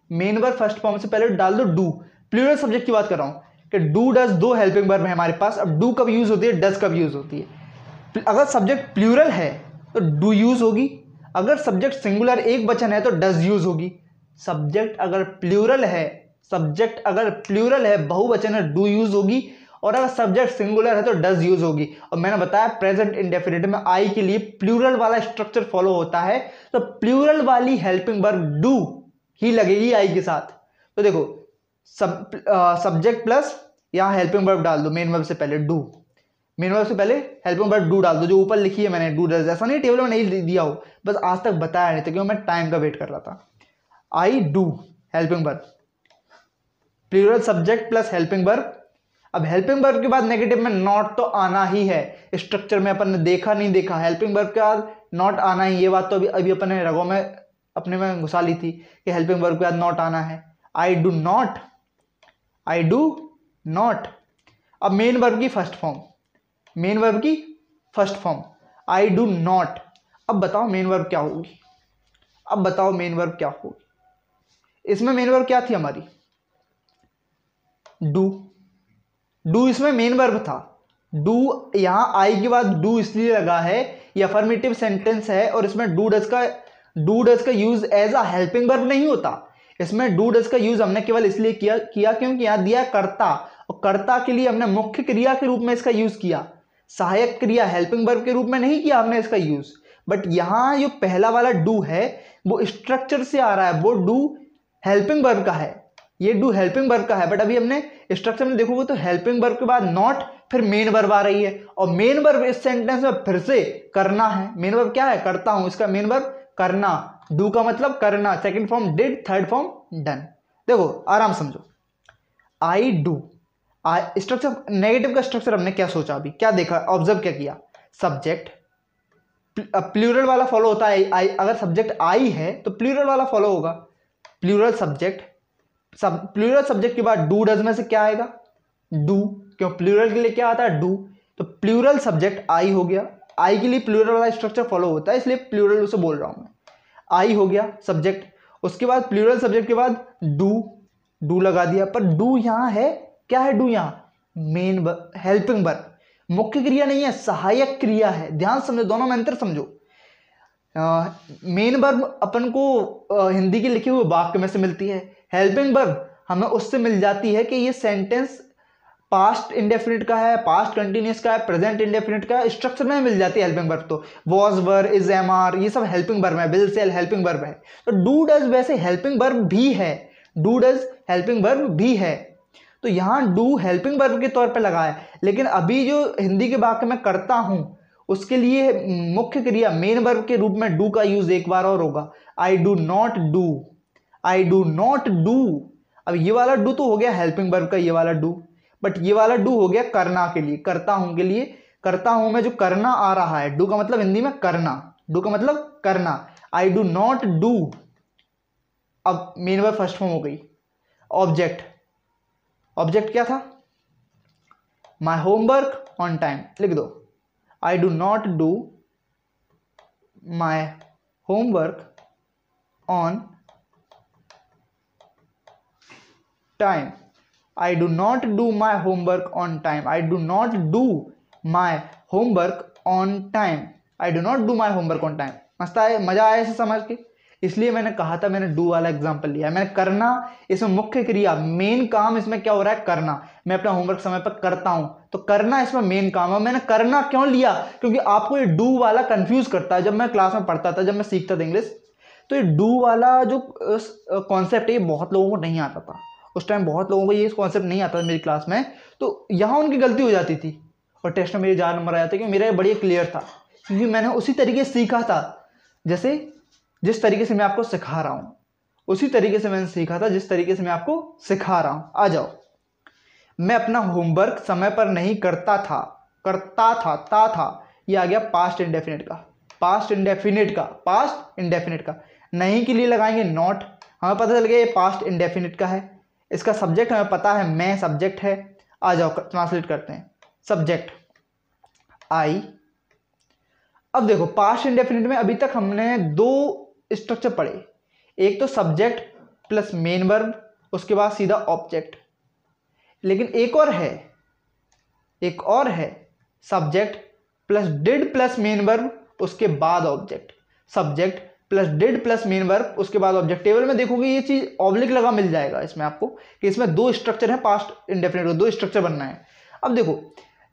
main verb first form से पहले डाल दो डू। प्लूरल सब्जेक्ट की बात कर रहा हूं कि डू डज दो हेल्पिंग वर्ब है हमारे पास। अब डू कब यूज होती है, डज कब यूज होती है। अगर सब्जेक्ट प्लूरल है तो डू यूज होगी, अगर सब्जेक्ट सिंगुलर एक वचन है तो डज यूज होगी। सब्जेक्ट अगर प्लूरल है बहुवचन है डू यूज होगी, और अगर सब्जेक्ट सिंगुलर है तो डज यूज होगी। और मैंने बताया प्रेजेंट इंडेफिनिट में आई के लिए प्लूरल वाला स्ट्रक्चर फॉलो होता है, तो प्लूरल वाली हेल्पिंग वर्ब डू ही लगेगी आई के साथ। तो देखो सब्जेक्ट प्लस यहाँ हेल्पिंग वर्ब डाल दो, मेन वर्ब से पहले डू, मेन वर्ब से पहले हेल्पिंग वर्ब डू डाल दो, जो ऊपर लिखी है मैंने डू डज। ऐसा नहीं टेबल में नहीं दिया हो, बस आज तक बताया नहीं था क्योंकि मैं टाइम का वेट कर रहा था। I do helping verb, plural subject plus helping verb. अब हेल्पिंग वर्ब के बाद नेगेटिव में नॉट तो आना ही है, स्ट्रक्चर में अपन ने देखा नहीं देखा, हेल्पिंग वर्ब के बाद नॉट आना ही। ये बात तो अभी अपन ने रगों में अपने में घुसा ली थी कि हेल्पिंग वर्ब के बाद नॉट आना है। I do not, I do not. अब मेन वर्ब की फर्स्ट फॉर्म, मेन वर्ब की first form I do not. अब बताओ मेन वर्ब क्या होगी, अब बताओ मेन वर्ब क्या होगी। इसमें मेन वर्ब क्या थी हमारी, डू, डू इसमें मेन वर्ब था। डू यहां आई के बाद डू इसलिए लगा है, ये अफर्मेटिव सेंटेंस है और इसमें डू डज का use as a helping verb नहीं होता। इसमें डू डज का यूज हमने केवल इसलिए किया क्योंकि यहां दिया कर्ता, और कर्ता के लिए हमने मुख्य क्रिया के रूप में इसका यूज किया, सहायक क्रिया हेल्पिंग वर्ब के रूप में नहीं किया हमने इसका यूज। बट यहां जो पहला वाला डू है वो स्ट्रक्चर से आ रहा है, वो डू हेल्पिंग वर्ब का है, ये डू हेल्पिंग वर्ब का है। बट अभी हमने स्ट्रक्चर में देखोगे तो हेल्पिंग वर्ब के बाद नॉट, फिर मेन वर्ब आ रही है, और मेन वर्ब इस सेंटेंस में फिर से करना है। मेन वर्ब क्या है, करता हूं, इसका मेन वर्ब करना, डू का मतलब करना, second form did, third form done. देखो आराम समझो, आई डू, स्ट्रक्चर नेगेटिव का स्ट्रक्चर हमने क्या सोचा, अभी क्या देखा, ऑब्जर्व क्या किया, सब्जेक्ट प्लूरल वाला फॉलो होता है। आई अगर सब्जेक्ट आई है तो प्लूरल वाला फॉलो होगा, प्लूरल सब्जेक्ट, प्लूरल सब्जेक्ट के बाद डू डज में से क्या आएगा, डू, क्यों प्लूरल के लिए क्या आता है डू, तो प्लूरल सब्जेक्ट आई हो गया। आई के लिए प्लूरल वाला स्ट्रक्चर फॉलो होता है इसलिए प्लूरल उसे बोल रहा हूं मैं। आई हो गया सब्जेक्ट, उसके बाद प्लूरल सब्जेक्ट के बाद डू लगा दिया, पर डू यहां है, क्या है डू यहां, मेन हेल्पिंग वर्ब, मुख्य क्रिया नहीं है, सहायक क्रिया है। ध्यान समझो, दोनों में अंतर समझो। मेन वर्ब अपन को हिंदी के लिखे हुए वाक्य में से मिलती है, हेल्पिंग वर्ब हमें उससे मिल जाती है कि ये सेंटेंस पास्ट इंडेफिनिट का है, पास्ट कंटिन्यूअस का है, प्रेजेंट इंडेफिनिट का है, स्ट्रक्चर में मिल जाती है हेल्पिंग वर्ब। तो was were, is, am are, ये सब हेल्पिंग वर्ब है, विल, सेल हेल्पिंग वर्ब है। तो डू डज वैसे हेल्पिंग वर्ब भी है, डू डज हेल्पिंग वर्ब भी है, तो यहां डू हेल्पिंग वर्ब के तौर पे लगा है। लेकिन अभी जो हिंदी के वाक्य में करता हूं उसके लिए मुख्य क्रिया मेन वर्ब के रूप में डू का यूज एक बार और होगा, I do not do, I do not do. अब ये वाला डू तो हो गया हेल्पिंग वर्ब का ये वाला डू, बट ये वाला डू हो गया करना के लिए, करता हूं के लिए, करता हूं में जो करना आ रहा है, डू का मतलब हिंदी में करना, डू का मतलब करना, आई डू नॉट डू। अब मेन वर्ब फर्स्ट फॉर्म हो गई। ऑब्जेक्ट, ऑब्जेक्ट क्या था, माई होमवर्क ऑन टाइम, लिख दो, I do not do my homework on time, I do not do my homework on time, I do not do my homework on time, I do not do my homework on time। मस्त आए, मजा आया इसे समझ के, इसलिए मैंने कहा था, मैंने डू वाला एग्जांपल लिया। मैंने करना, इसमें मुख्य क्रिया मेन काम इसमें क्या हो रहा है, करना, मैं अपना होमवर्क समय पर करता हूं, तो करना इसमें मेन काम है। मैंने करना क्यों लिया, क्योंकि आपको ये डू वाला कंफ्यूज करता है। जब मैं क्लास में पढ़ता था, जब मैं सीखता था इंग्लिश, तो ये डू वाला जो कॉन्सेप्ट है ये बहुत लोगों को नहीं आता था उस टाइम, बहुत लोगों को ये कॉन्सेप्ट नहीं आता था मेरी क्लास में, तो यहाँ उनकी गलती हो जाती थी और टेस्ट में मेरे 4 नंबर आया था, क्योंकि मेरा ये बढ़िया क्लियर था, क्योंकि मैंने उसी तरीके से सीखा था, जैसे जिस तरीके से मैं आपको सिखा रहा हूँ, उसी तरीके से मैंने सीखा था जिस तरीके से मैं आपको सिखा रहा हूँ। आ जाओ, मैं अपना होमवर्क समय पर नहीं करता था, करता था, ये आ गया पास्ट इंडेफिनिट का, पास्ट इंडेफिनिट का, पास्ट इंडेफिनिट का। नहीं के लिए लगाएंगे नॉट, हमें पता चल गया ये पास्ट इंडेफिनिट का है। इसका सब्जेक्ट हमें पता है, मैं सब्जेक्ट है। आ जाओ ट्रांसलेट करते हैं। सब्जेक्ट, आई। अब देखो पास्ट इंडेफिनिट में अभी तक हमने दो स्ट्रक्चर पढ़े, एक तो सब्जेक्ट प्लस मेन वर्ब, उसके बाद सीधा ऑब्जेक्ट। लेकिन एक और है subject plus did plus main verb, उसके बाद object. Subject plus did plus main verb, उसके बाद ऑब्जेक्ट। टेबल में देखोगे ये चीज ऑब्लिक लगा मिल जाएगा इसमें आपको कि इसमें दो स्ट्रक्चर है पास्ट इंडेफिनिट को, दो स्ट्रक्चर बनना है। अब देखो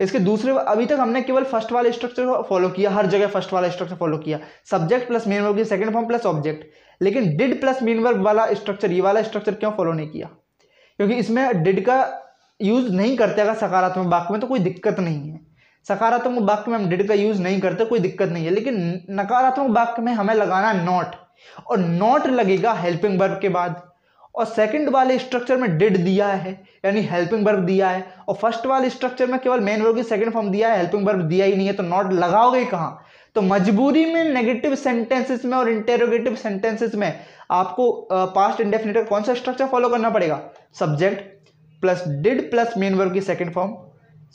इसके दूसरे, अभी तक हमने केवल फर्स्ट वाले स्ट्रक्चर को फॉलो किया, हर जगह फर्स्ट वाला स्ट्रक्चर फॉलो किया, सब्जेक्ट प्लस मेन वर्ब की सेकंड फॉर्म प्लस ऑब्जेक्ट। लेकिन डिड प्लस मेन वर्ब वाला स्ट्रक्चर, ये वाला स्ट्रक्चर क्यों फॉलो नहीं किया? क्योंकि इसमें डिड का यूज नहीं करते अगर सकारात्मक वाक्य में तो कोई दिक्कत नहीं है। सकारात्मक वाक्य में हम डिड का यूज नहीं करते, कोई दिक्कत नहीं है। लेकिन नकारात्मक वाक्य में हमें लगाना नॉट, और नॉट लगेगा हेल्पिंग वर्ब के बाद। और सेकंड वाले स्ट्रक्चर में डिड दिया है यानी हेल्पिंग वर्ब दिया है, और फर्स्ट वाले स्ट्रक्चर में केवल मेन वर्ब की सेकंड फॉर्म दिया है, हेल्पिंग वर्ब दिया ही नहीं है, तो नॉट लगाओगे कहां? तो मजबूरी में नेगेटिव सेंटेंसेस में और इंटेरोगेटिव सेंटेंसेस में आपको पास्ट इंडेफिनिट का कौन सा स्ट्रक्चर फॉलो करना पड़ेगा? Subject plus did plus main verb की second form,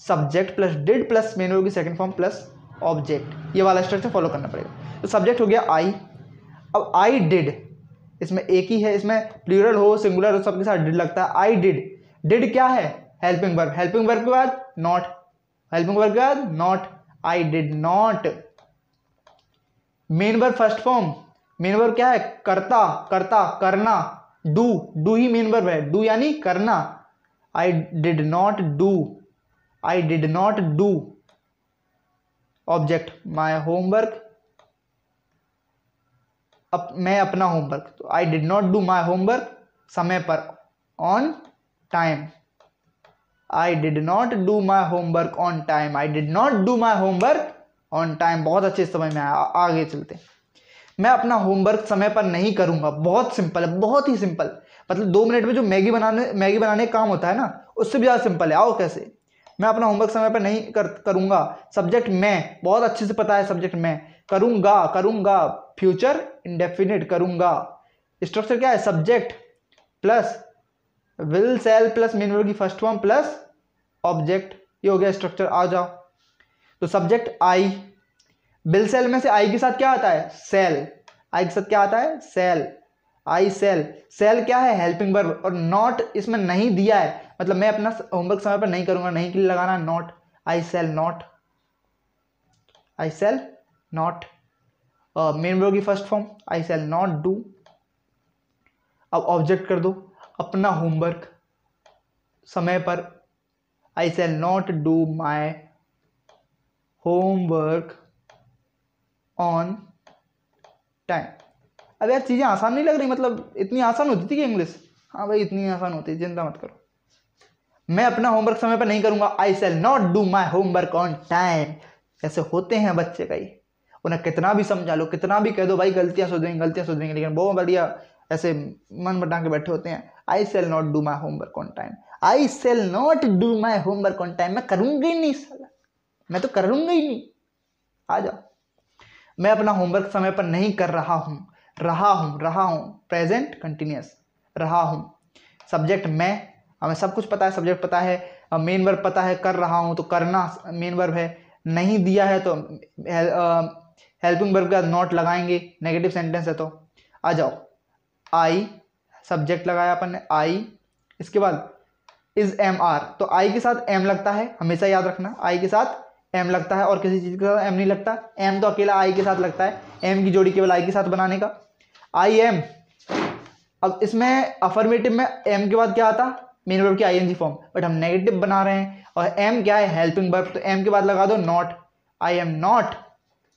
subject plus did plus main verb की सेकंड फॉर्म प्लस ऑब्जेक्ट, ये वाला स्ट्रक्चर फॉलो करना पड़ेगा। तो सब्जेक्ट हो गया आई। अब आई डिड, इसमें एक ही है, इसमें प्लूरल हो सिंगुलर हो सबके साथ डिड लगता है। आई डिड, डिड क्या है? हेल्पिंग वर्ब, हेल्पिंग वर्ब के बाद नॉट, हेल्पिंग वर्ब के बाद not, I did not. Main verb first form, main verb क्या है? करता, करता, करना, do, do he main verb है, डू यानी करना। I did not do, I did not do. Object my homework, मैं अपना होमवर्क, तो I did not do my homework समय पर, on time. I did not do my homework on time, I did not do my homework on time. बहुत अच्छे समझ में आया, आगे चलते। मैं अपना होमवर्क समय पर नहीं करूंगा, बहुत सिंपल है, बहुत ही सिंपल। मतलब 2 मिनट में जो मैगी बनाने का काम होता है ना, उससे भी ज़्यादा सिंपल है। आओ कैसे? मैं अपना होमवर्क समय पर नहीं करूंगा, सब्जेक्ट मैं, बहुत अच्छे से पता है सब्जेक्ट मैं, करूंगा, करूंगा फ्यूचर इंडेफिनिट, करूंगा। स्ट्रक्चर क्या है? Subject plus will shall plus main verb की फर्स्ट फॉर्म प्लस ऑब्जेक्ट, ये हो गया स्ट्रक्चर। आ जाओ, तो सब्जेक्ट आई, विल सेल में से आई के साथ क्या आता है? सेल, आई के साथ क्या आता है? सेल, आई सेल। सेल क्या है? हेल्पिंग वर्ब, और नॉट इसमें नहीं दिया है, मतलब मैं अपना होमवर्क समय पर नहीं करूंगा, नहीं के लिए लगाना not, I shall not, I shall not. Main verb की first form, I shall not do. अब ऑब्जेक्ट कर दो, अपना होमवर्क समय पर, I shall not do my homework on time. अब यार चीज़ें आसान नहीं लग रही, मतलब इतनी आसान होती थी कि इंग्लिश? हाँ भाई इतनी आसान होती है, चिंता मत करो। मैं अपना होमवर्क समय पर नहीं करूंगा, I shall not do my homework on time. ऐसे होते हैं बच्चे कई, उन्हें कितना भी समझा लो, कितना भी कह दो भाई गलतियां सुधरेंगी, गलतियां सुधरेंगी, लेकिन बहुत बढ़िया ऐसे मन बटा के बैठे होते हैं। I shall not do my homework on time, I shall not do my homework on time. मैं करूंगा ही नहीं साला, मैं तो करूंगा ही नहीं। आ जाओ, मैं अपना होमवर्क समय पर नहीं कर रहा हूं, रहा हूं प्रेजेंट कंटिन्यूअस, रहा हूं। सब्जेक्ट मैं, हमें सब कुछ पता है, सब्जेक्ट पता है, मेन वर्ब पता है, कर रहा हूं तो करना मेन वर्ब है, नहीं दिया है तो हेल्पिंग वर्ब का नॉट लगाएंगे, नेगेटिव सेंटेंस है तो। आ जाओ, आई सब्जेक्ट लगाया अपन ने, आई, इसके बाद इज एम आर, तो आई के साथ एम लगता है, हमेशा याद रखना, आई के साथ एम लगता है और किसी चीज के साथ एम नहीं लगता। एम तो अकेला आई के साथ लगता है, एम की जोड़ी केवल आई के साथ बनाने का, आई एम। अब इसमें अफर्मेटिव में एम के बाद क्या आता? मेन वर्ब की आईएनजी फॉर्म, बट हम नेगेटिव बना रहे हैं और एम क्या है? हेल्पिंग वर्ब, तो एम के बाद लगा दो not, I am not.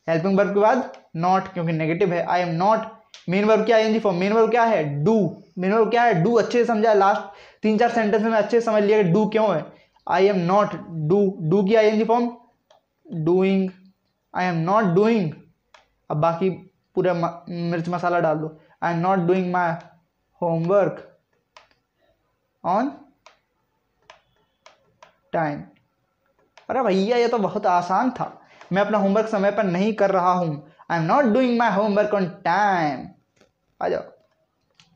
Helping verb के बाद नॉट क्योंकि नेगेटिव है, I am not. Main verb की आईएनजी फॉर्म, मेन वर्ब क्या है? डू, मेन वर्ब क्या है? डू। अच्छे से समझा, लास्ट 3-4 सेंटेंस में अच्छे से समझ लिया कि डू क्यों है। I am not do, do की ING form doing, I am not doing. अब बाकी पूरा मिर्च मसाला डाल दो, I am not doing my homework on time. अरे भैया ये तो बहुत आसान था, मैं अपना होमवर्क समय पर नहीं कर रहा हूं, I am not doing my homework on time. आ जाओ,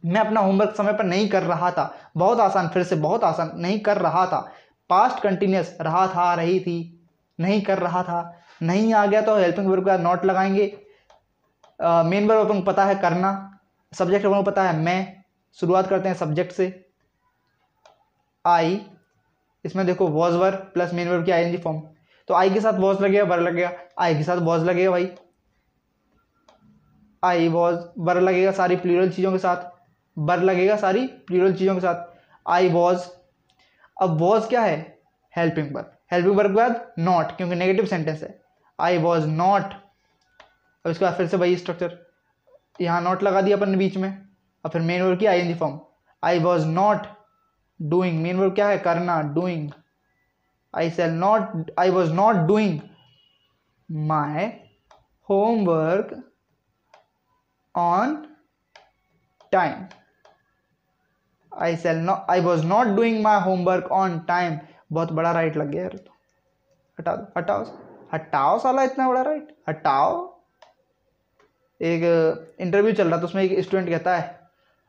मैं अपना होमवर्क समय पर नहीं कर रहा था, बहुत आसान, फिर से बहुत आसान, नहीं कर रहा था, पास्ट कंटिन्यूअस, रहा था, रही थी, नहीं कर रहा था, नहीं आ गया तो हेल्पिंग वर्ब का नॉट लगाएंगे। मेन वर्ब अपन को पता है करना, सब्जेक्ट अपन को पता है मैं। शुरुआत करते हैं सब्जेक्ट से, आई। इसमें देखो was verb plus main verb की आईएनजी फॉर्म, तो आई के साथ वॉज लगेगा, वर्ब लगेगा, आई के साथ वॉज लगेगा भाई, आई वॉज, वर्ब लगेगा सारी प्लूरल चीज़ों के साथ, वर्ब लगेगा सारी प्लूरल चीज़ों के साथ, आई वॉज। अब वॉज क्या है? Helping verb. हेल्पिंग वर्ब के बाद नॉट, क्योंकि नेगेटिव सेंटेंस है, आई वॉज नॉट। अब इसके बाद फिर से वही स्ट्रक्चर, यहाँ नॉट लगा दिया अपन ने बीच में, और फिर मेन वर्ब की ING form, I was not doing. Main verb क्या है? करना, doing. I was not doing my homework on time. I was not doing my homework on time. बहुत बड़ा राइट लग गया यार, तो हटा दो, हटाओ हटाओ साला, इतना बड़ा राइट हटाओ। एक इंटरव्यू चल रहा था, उसमें एक स्टूडेंट कहता है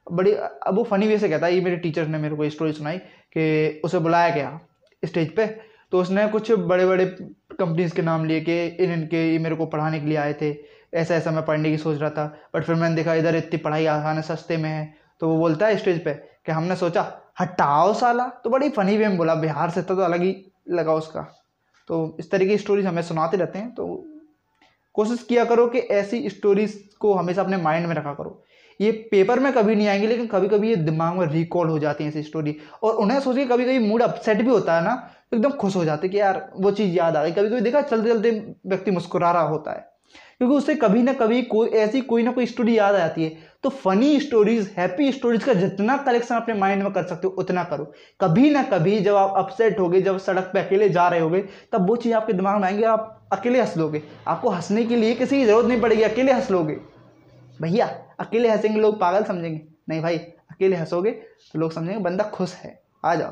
बड़ी, अब वो फनी वे से कहता है, ये मेरे टीचर ने मेरे को स्टोरी सुनाई कि उसे बुलाया गया स्टेज पे, तो उसने कुछ बड़े बड़े कंपनीज के नाम लिए कि इनके ये मेरे को पढ़ाने के लिए आए थे, ऐसा ऐसा मैं पढ़ने की सोच रहा था, बट फिर मैंने देखा इधर इतनी पढ़ाई आसान है, सस्ते में है। तो वो बोलता है स्टेज पे कि हमने सोचा हटाओ साला। तो बड़ी फनी वे में बोला, बिहार से था तो अलग ही लगा उसका। तो इस तरीके की स्टोरीज हमें सुनाते रहते हैं, तो कोशिश किया करो कि ऐसी स्टोरीज को हमेशा अपने माइंड में रखा करो। ये पेपर में कभी नहीं आएंगे, लेकिन कभी कभी ये दिमाग में रिकॉल हो जाती है ऐसी स्टोरी, और उन्हें सोच के कभी कभी मूड अपसेट भी होता है ना, तो एकदम खुश हो जाते कि यार वो चीज़ याद आ गई। कभी कभी देखा चलते चलते व्यक्ति मुस्कुरा रहा होता है, क्योंकि उससे कभी ना कभी कोई ना कोई स्टोरी याद आ जाती है। तो फनी स्टोरीज, हैप्पी स्टोरीज का जितना कलेक्शन अपने माइंड में कर सकते हो उतना करो। कभी ना कभी जब आप अपसेट होगे, जब सड़क पे अकेले जा रहे होगे, तब वो चीज़ आपके दिमाग में आएंगे, आप अकेले हंस लोगे। आपको हंसने के लिए किसी की जरूरत नहीं पड़ेगी, अकेले हंस लोगे। भैया अकेले हंसेंगे लोग पागल समझेंगे, नहीं भाई, अकेले हंसोगे तो लोग समझेंगे बंदा खुश है। आ जाओ,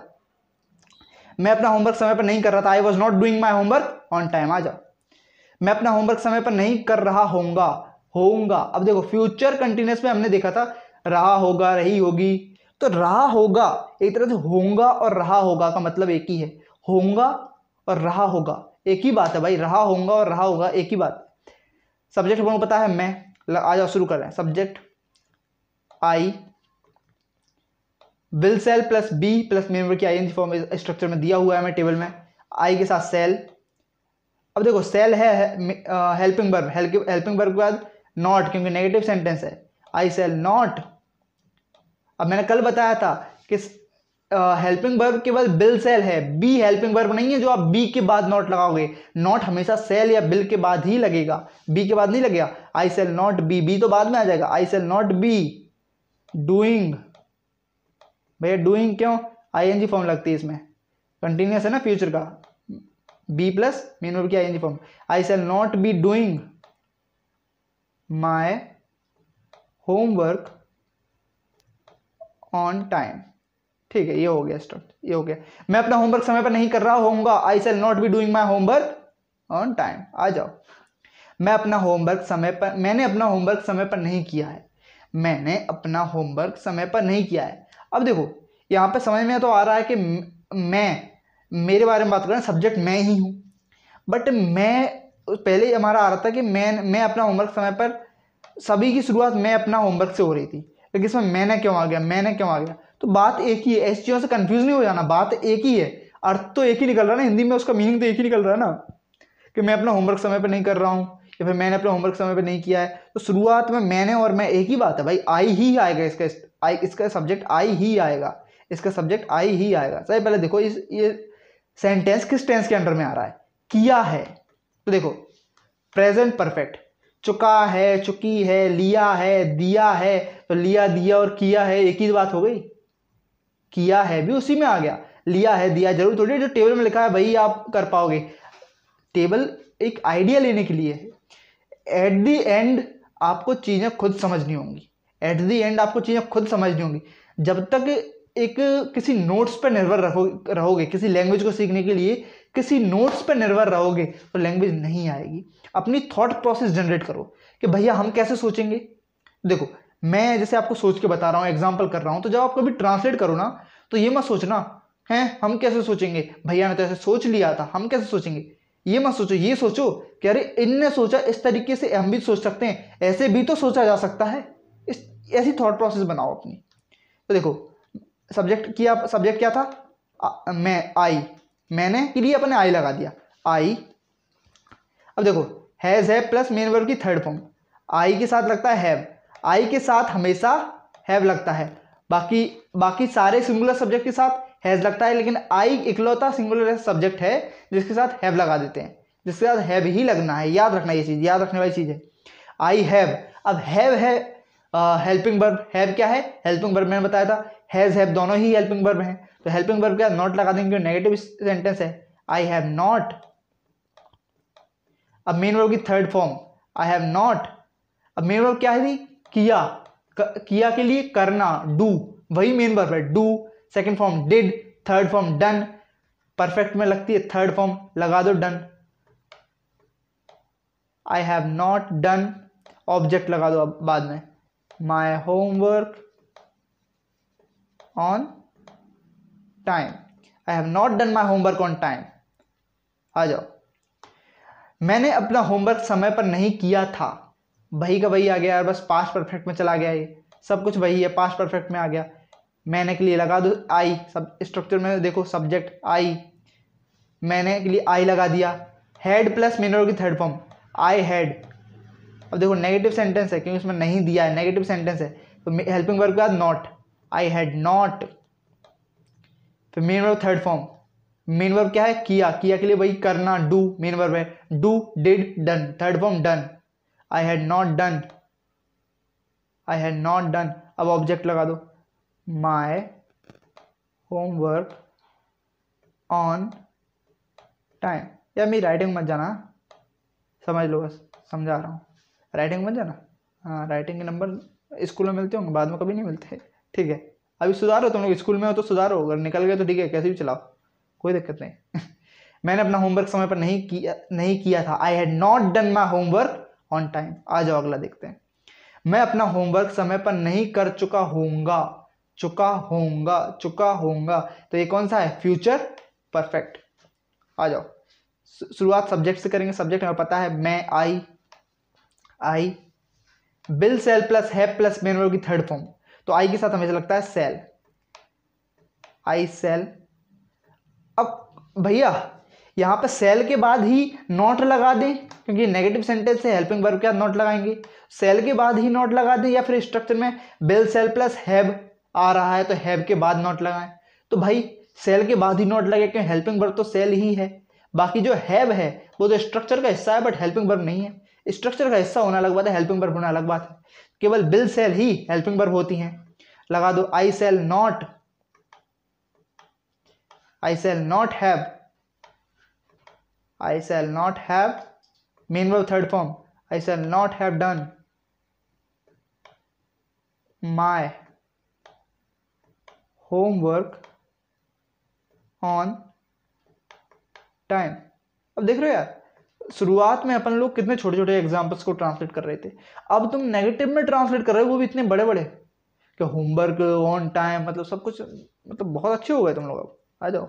मैं अपना होमवर्क समय पर नहीं कर रहा था, I was not doing my homework on time. आ जाओ, मैं अपना होमवर्क समय पर नहीं कर रहा होऊंगा, होऊंगा। अब देखो फ्यूचर कंटिन्यूअस में हमने देखा था रहा होगा, रही होगी, तो रहा होगा एक तरह से होऊंगा और रहा होगा का मतलब एक ही है। होऊंगा और रहा होगा एक ही बात है भाई, रहा होऊंगा और रहा होगा एक ही बात। सब्जेक्ट को पता है मैं, आ जाओ शुरू कर रहे हैं। Subject I, will shall plus be plus main verb की आईएनजी फॉर्म स्ट्रक्चर में दिया हुआ है हमें टेबल में, आई के साथ सेल। अब देखो सेल है हेल्पिंग वर्ब, हेल्पिंग वर्ब के बाद नॉट, क्योंकि नेगेटिव सेंटेंस है, आई सेल नॉट। अब मैंने कल बताया था कि हेल्पिंग वर्ब के बाद बिल सेल है, बी हेल्पिंग वर्ब नहीं है जो आप बी के बाद नॉट लगाओगे। नॉट हमेशा सेल या बिल के बाद ही लगेगा, बी के बाद नहीं लगेगा। I shall not be, be तो बाद में आ जाएगा। I shall not be doing, भैया डूइंग क्यों? आईएनजी फॉर्म लगती है इसमें, कंटिन्यूअस है ना फ्यूचर का, बी प्लस मेन वर्ब की ING form. I shall not be doing my homework on time. ठीक है, ये हो गया स्टार्ट, ये हो गया। मैं अपना होमवर्क समय पर नहीं कर रहा होऊंगा, I shall not be doing my homework on time. आ जाओ, मैं अपना होमवर्क समय पर, मैंने अपना होमवर्क समय पर नहीं किया है, मैंने अपना होमवर्क समय पर नहीं किया है। अब देखो यहाँ पे समझ में तो आ रहा है कि मैं, मेरे बारे में बात कर रहे हैं, सब्जेक्ट मैं ही हूँ, बट मैं पहले हमारा आ रहा था कि मैं अपना होमवर्क समय पर, सभी की शुरुआत मैं अपना होमवर्क से हो रही थी, लेकिन इसमें मैंने क्यों आ गया, मैंने क्यों आ गया? तो बात एक ही है, ऐसी चीज़ों से कंफ्यूज नहीं हो जाना, बात एक ही है, अर्थ तो एक ही निकल रहा है ना, हिंदी में उसका मीनिंग तो एक ही निकल रहा है ना, कि मैं अपना होमवर्क समय पर नहीं कर रहा हूँ या फिर मैंने अपना होमवर्क समय पर नहीं किया है। तो शुरुआत में मैंने और मैं एक ही बात है भाई, आई ही आएगा, इसका सब्जेक्ट आई ही आएगा, इसका सब्जेक्ट आई ही आएगा। सही, पहले देखो ये सेंटेंस किस टेंस के अंडर में आ रहा है? किया है। तो देखो प्रेजेंट परफेक्ट, चुका है, चुकी है, लिया है, दिया है, तो लिया, दिया और किया है एक ही बात हो गई। किया है भी उसी में आ गया, लिया है, दिया जरूर थोड़ी जो टेबल में लिखा है वही आप कर पाओगे। टेबल एक आइडिया लेने के लिए है। एट द एंड आपको चीज़ें खुद समझनी होंगी, एट द एंड आपको चीज़ें खुद समझनी होंगी। जब तक एक किसी नोट्स पर निर्भर रहोगे, किसी लैंग्वेज को सीखने के लिए किसी नोट्स पर निर्भर रहोगे तो लैंग्वेज नहीं आएगी। अपनी थॉट प्रोसेस जनरेट करो कि भैया हम कैसे सोचेंगे। देखो मैं जैसे आपको सोच के बता रहा हूँ, एग्जाम्पल कर रहा हूँ, तो जब आप कभी ट्रांसलेट करो ना तो ये मत सोचना है हम कैसे सोचेंगे, भैया ने तो ऐसे सोच लिया था, हम कैसे सोचेंगे। ये मत सोचो, ये सोचो कि अरे इनने सोचा इस तरीके से हम भी सोच सकते हैं, ऐसे भी तो सोचा जा सकता है। इस ऐसी थॉट प्रोसेस बनाओ अपनी। तो देखो सब्जेक्ट क्या था, मैं आई, मैंने के लिए अपने आई लगा दिया, आई। अब देखो हैज़ है प्लस मेन वर्ब की थर्ड फॉर्म, आई के साथ लगता है हैव, आई के साथ हमेशा हैव लगता है, बाकी सारे सिंगुलर सब्जेक्ट के साथ हैज़ लगता है, लेकिन आई इकलौता सिंगुलर सब्जेक्ट है जिसके साथ हैव लगा देते हैं, जिसके साथ हैव ही लगना है। याद रखना, ये चीज़ याद रखने वाली चीज़ है। आई हैव, अब हैव है हेल्पिंग वर्ब, हैव क्या है, हेल्पिंग वर्ब, मैंने बताया था हैज़ हैव दोनों ही हेल्पिंग वर्ब हैं, तो हेल्पिंग वर्ब क्या नॉट लगा देंगे, नेगेटिव सेंटेंस है, आई हैव नॉट। अब मेन वर्ब की third form I have not, अब मेन वर्ब क्या है, किया, किया के लिए करना, डू, वही मेन वर्ब है, do. Second form did, third form done, perfect में लगती है थर्ड फॉर्म, लगा दो done. I have not done, object लगा दो अब बाद में, my homework on time, I have not done my homework on time. आ जाओ, मैंने अपना होमवर्क समय पर नहीं किया था, वही का वही आ गया यार, बस पास्ट परफेक्ट में चला गया, ये सब कुछ वही है, पास्ट परफेक्ट में आ गया। मैंने के लिए लगा दो आई, सब स्ट्रक्चर में देखो सब्जेक्ट आई, मैंने के लिए आई लगा दिया, हैड प्लस मेन वर्ब की थर्ड फॉर्म आई हैड। अब देखो नेगेटिव सेंटेंस है क्योंकि उसमें नहीं दिया है, नेगेटिव सेंटेंस है, तो हेल्पिंग वर्ब के बाद नॉट, आई हैड नॉट। फिर main verb third form, main verb क्या है, किया, किया के लिए वही करना, डू, मेन वर्ब है, do did done, third form done, I had not done, I had not done. अब ऑब्जेक्ट लगा दो, माई होमवर्क ऑन टाइम। यार मेरी राइटिंग मत जाना, समझ लो, बस समझा रहा हूँ, राइटिंग मत जाना। हाँ, राइटिंग के नंबर स्कूल में मिलते होंगे, बाद में कभी नहीं मिलते, ठीक है। अभी सुधारो, तुम लोग स्कूल में हो तो सुधारो, अगर निकल गए तो ठीक है, कैसे भी चलाओ, कोई दिक्कत नहीं। मैंने अपना होमवर्क समय पर नहीं किया था, I had not done my homework on time. आ जाओ अगला देखते हैं, मैं अपना होमवर्क समय पर नहीं कर चुका होऊंगा, चुका होऊंगा, तो ये कौन सा है, फ्यूचर परफेक्ट। आ जाओ, शुरुआत सब्जेक्ट से करेंगे, सब्जेक्ट हमें पता है मैं I, will shall plus have plus main verb की थर्ड फॉर्म, तो आई के साथ हमेशा लगता है सेल, आई सेल। अब भैया यहाँ पे सेल के बाद ही नॉट लगा दें, क्योंकि नेगेटिव सेंटेंस है, हेल्पिंग वर्ब के साथ नॉट लगाएंगे, सेल के बाद ही नॉट लगा दें, या फिर स्ट्रक्चर में बिल सेल प्लस हैव आ रहा है तो हैव के बाद नॉट लगाएं। तो भाई सेल के बाद ही नॉट लगे क्योंकि हेल्पिंग वर्ब तो सेल ही है, बाकी जो हैव है वो तो स्ट्रक्चर का हिस्सा है बट हेल्पिंग वर्ब नहीं है। स्ट्रक्चर का हिस्सा होना अलग बात है, हेल्पिंग वर्ब होना अलग बात है, केवल बिल सेल ही हेल्पिंग वर्ब होती हैं। लगा दो I shall not, I shall not have, I shall not have, main verb third form, I shall not have done my homework on time। अब देख रहे हो यार, शुरुआत में अपन लोग कितने छोटे छोटे एग्जाम्पल्स को ट्रांसलेट कर रहे थे, अब तुम नेगेटिव में ट्रांसलेट कर रहे हो, वो भी इतने बड़े बड़े, कि होमवर्क ऑन टाइम, मतलब सब कुछ, मतलब बहुत अच्छे हो गए तुम लोग। अब आ जाओ,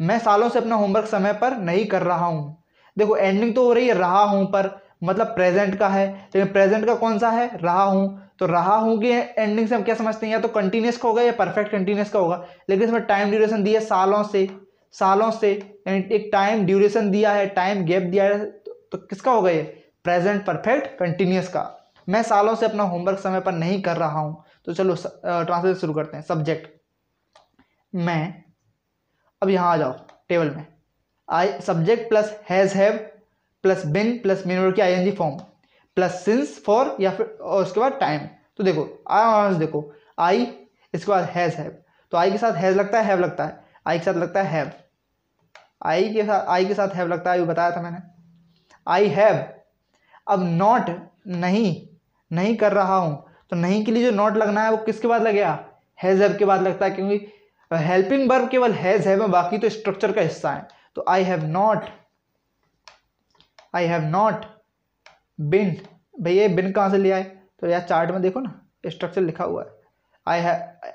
मैं सालों से अपना होमवर्क समय पर नहीं कर रहा हूं। देखो एंडिंग तो हो रही है रहा हूं पर, मतलब प्रेजेंट का है, लेकिन प्रेजेंट का कौन सा है, रहा हूं, तो रहा हूं की एंडिंग से हम क्या समझते हैं, या तो कंटिन्यूस का होगा या परफेक्ट कंटिन्यूस का होगा, लेकिन इसमें टाइम ड्यूरेशन दिया है सालों से, यानी एक टाइम ड्यूरेशन दिया है, टाइम गैप दिया है, तो किसका होगा ये, प्रेजेंट परफेक्ट कंटिन्यूस का। मैं सालों से अपना होमवर्क समय पर नहीं कर रहा हूं। तो चलो ट्रांसलेट शुरू करते हैं। सब्जेक्ट मैं, अब यहां आ जाओ टेबल में, I subject plus has have plus been plus main verb की ING form plus since for, या फिर और उसके बाद टाइम। तो देखो देखो आई, इसके बाद हैज हैव, तो आई के साथ हैज लगता है, हैव लगता है, आई के साथ लगता है हैव, आई के साथ हैव लगता है, बताया था मैंने, आई हैव। अब नॉट, नहीं कर रहा हूं, तो नहीं के लिए जो नॉट लगना है वो किसके बाद लगेगा, हैज हैव के बाद लगता है, क्योंकि हेल्पिंग वर्ब केवल हैज हैव है, बाकी तो स्ट्रक्चर का हिस्सा है। तो आई हैव नॉट बिन, भैया बिन कहां से लिया है, तो यार चार्ट में देखो ना स्ट्रक्चर लिखा हुआ है, आई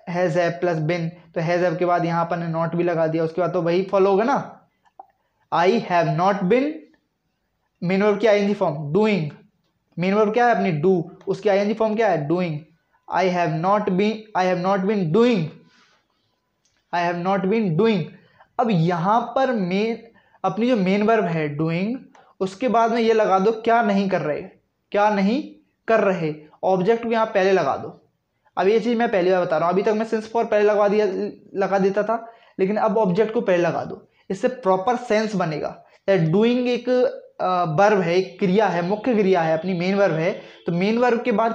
हैज हैव प्लस बिन, तो हैज हैव के बाद यहाँ पर नॉट भी लगा दिया, उसके बाद तो वही फॉलो होगा ना, I have not been main verb की ING form doing, main verb क्या है अपनी डू, उसकी आईएनजी फॉर्म क्या है doing. I have not been doing, I have not been doing. अब यहां पर अपनी जो मेन वर्ब है डूइंग, उसके बाद में ये लगा दो क्या नहीं कर रहे, क्या नहीं कर रहे, ऑब्जेक्ट को यहां पहले लगा दो। अब ये चीज मैं पहली बार बता रहा हूं, अभी तक मैं सिंस फॉर पहले लगा देता था, लेकिन अब ऑब्जेक्ट को पहले लगा दो, इससे प्रॉपर सेंस बनेगा। डूइंग एक वर्ब है, एक क्रिया है, मुख्य क्रिया है, अपनी मेन वर्ब है, तो मेन वर्ब के बाद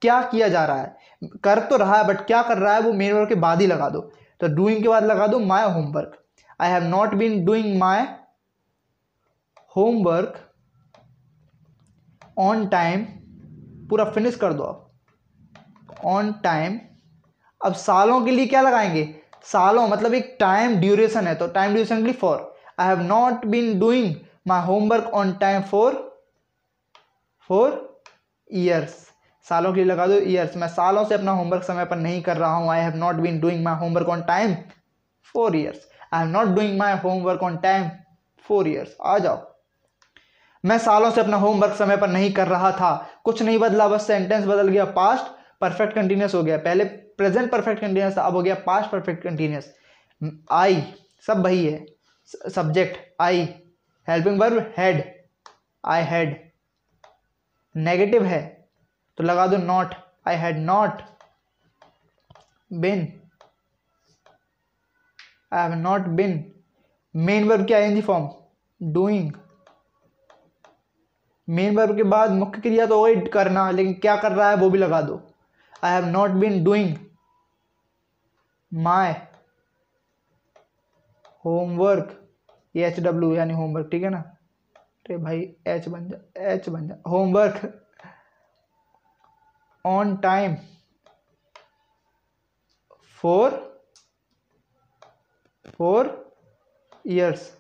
क्या किया जा रहा है, कर तो रहा है बट क्या कर रहा है वो मेन वर्ब के बाद ही लगा दो। तो डूइंग के बाद लगा दो my homework, I have not been doing my homework on time, पूरा फिनिश कर दो आप, ऑन टाइम। अब सालों के लिए क्या लगाएंगे, सालों मतलब एक टाइम ड्यूरेशन है, तो टाइम ड्यूरेशन के लिए for, I have not been doing my homework on time for years, सालों के लिए लगा दो ईयर्स, मैं सालों से अपना होमवर्क समय पर नहीं कर रहा हूं। I have not been doing my homework on time for years, I am not doing my homework on time for years. आ जाओ, मैं सालों से अपना होमवर्क समय पर नहीं कर रहा था, कुछ नहीं बदला, बस सेंटेंस बदल गया, पास्ट परफेक्ट कंटिन्यूअस हो गया, पहले प्रेजेंट परफेक्ट कंटिन्यूअस था, अब हो गया पास्ट परफेक्ट कंटिन्यूअस। आई सब वही है, subject I, helping verb had, I had, negative है तो लगा दो not, I had not been, I have not been. Main verb की ING form doing, main verb के बाद मुख्य क्रिया तो वही करना, लेकिन क्या कर रहा है वो भी लगा दो, I have not been doing my homework, ये HW यानी होमवर्क, ठीक है ना, अरे भाई एच बन जा, homework on time for years.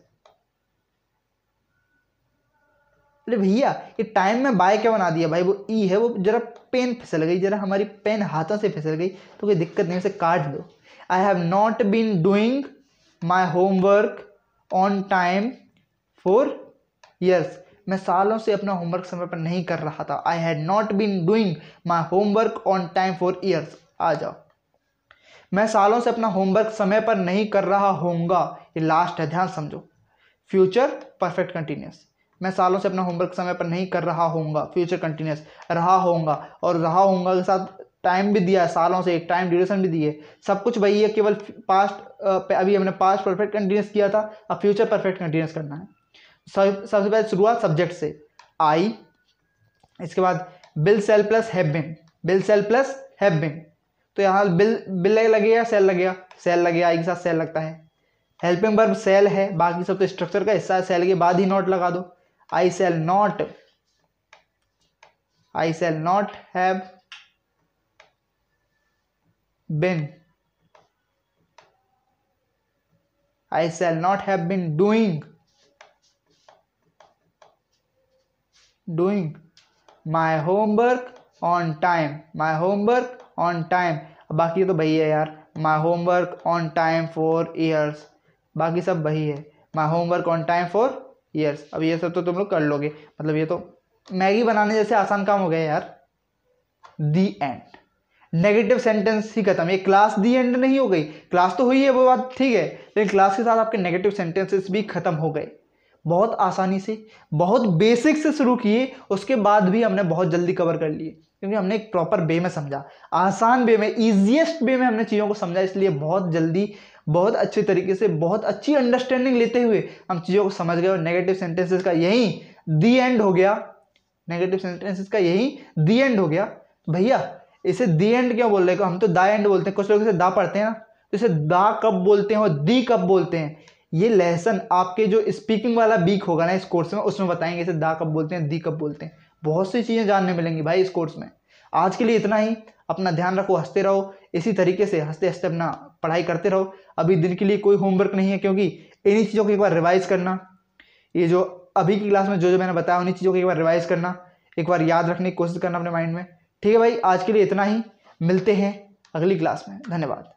अरे भैया ये टाइम में बाय क्या बना दिया भाई, वो ई है, वो जरा पेन फिसल गई, जरा हमारी पेन हाथों से फिसल गई तो कोई दिक्कत नहीं, उसे काट दो। I have not been doing my homework on time for years, मैं सालों से अपना होमवर्क समय पर नहीं कर रहा था। I had not been doing my homework on time for years. आ जाओ, मैं सालों से अपना होमवर्क समय पर नहीं कर रहा होऊंगा, ये लास्ट है, ध्यान समझो, फ्यूचर परफेक्ट कंटिन्यूस, मैं सालों से अपना होमवर्क समय पर नहीं कर रहा होऊंगा, फ्यूचर कंटिन्यूस, रहा होऊंगा, और रहा होऊंगा के साथ टाइम भी दिया है, सालों से एक टाइम ड्यूरेशन भी दी है, सब कुछ वही है, केवल पास्ट, अभी हमने पास्ट परफेक्ट कंटिन्यूस किया था, अब फ्यूचर परफेक्ट कंटिन्यूस करना है। सबसे पहले शुरुआत सब्जेक्ट से, आई, इसके बाद will shall plus have been, will shall plus have been, तो यहाँ बिल लगेगा, सेल लगेगा, सेल लगेगा, आई के साथ सेल लगता है, हेल्पिंग वर्ब सेल है, बाकी सब तो स्ट्रक्चर का हिस्सा है, सेल के बाद ही नॉट लगा दो, I shall not have been, I shall not have been doing my homework on time, my homework on time, बाकी तो वही है यार, my homework on time for years, बाकी सब वही है, my homework on time for years. अब ये सब तो तुम लोग कर लोगे, मतलब ये तो मैगी बनाने जैसे आसान काम हो गया यार। दी एंड, नेगेटिव सेंटेंस ही खत्म, ये क्लास दी एंड नहीं हो गई, क्लास तो हुई है वो बात ठीक है, लेकिन क्लास के साथ आपके नेगेटिव सेंटेंसेस भी खत्म हो गए, बहुत आसानी से, बहुत बेसिक से शुरू किए, उसके बाद भी हमने बहुत जल्दी कवर कर लिए, क्योंकि हमने एक प्रॉपर वे में समझा, आसान वे में, ईजिएस्ट वे में हमने चीज़ों को समझा, इसलिए बहुत जल्दी, बहुत अच्छे तरीके से, बहुत अच्छी अंडरस्टैंडिंग लेते हुए हम चीज़ों को समझ गए। और नेगेटिव सेंटेंसेस का यही दी एंड हो गया, नेगेटिव सेंटेंसेस का यही दी एंड हो गया। भैया इसे दी एंड क्यों बोल रहे हो, हम तो दा एंड बोलते हैं, कुछ लोग इसे दा पढ़ते हैं ना, तो इसे दा कब बोलते हैं और दी कब बोलते हैं, ये लेसन आपके जो स्पीकिंग वाला वीक होगा ना इस कोर्स में, उसमें बताएंगे इसे दा कब बोलते हैं, दी कब बोलते हैं, बहुत सी चीज़ें जानने मिलेंगी भाई इस कोर्स में। आज के लिए इतना ही, अपना ध्यान रखो, हंसते रहो, इसी तरीके से हंसते हंसते अपना पढ़ाई करते रहो। अभी दिन के लिए कोई होमवर्क नहीं है, क्योंकि इन्हीं चीज़ों को एक बार रिवाइज करना, ये जो अभी की क्लास में जो मैंने बताया उन्हीं चीज़ों को एक बार रिवाइज करना, एक बार याद रखने की कोशिश करना अपने माइंड में। ठीक है भाई, आज के लिए इतना ही, मिलते हैं अगली क्लास में, धन्यवाद।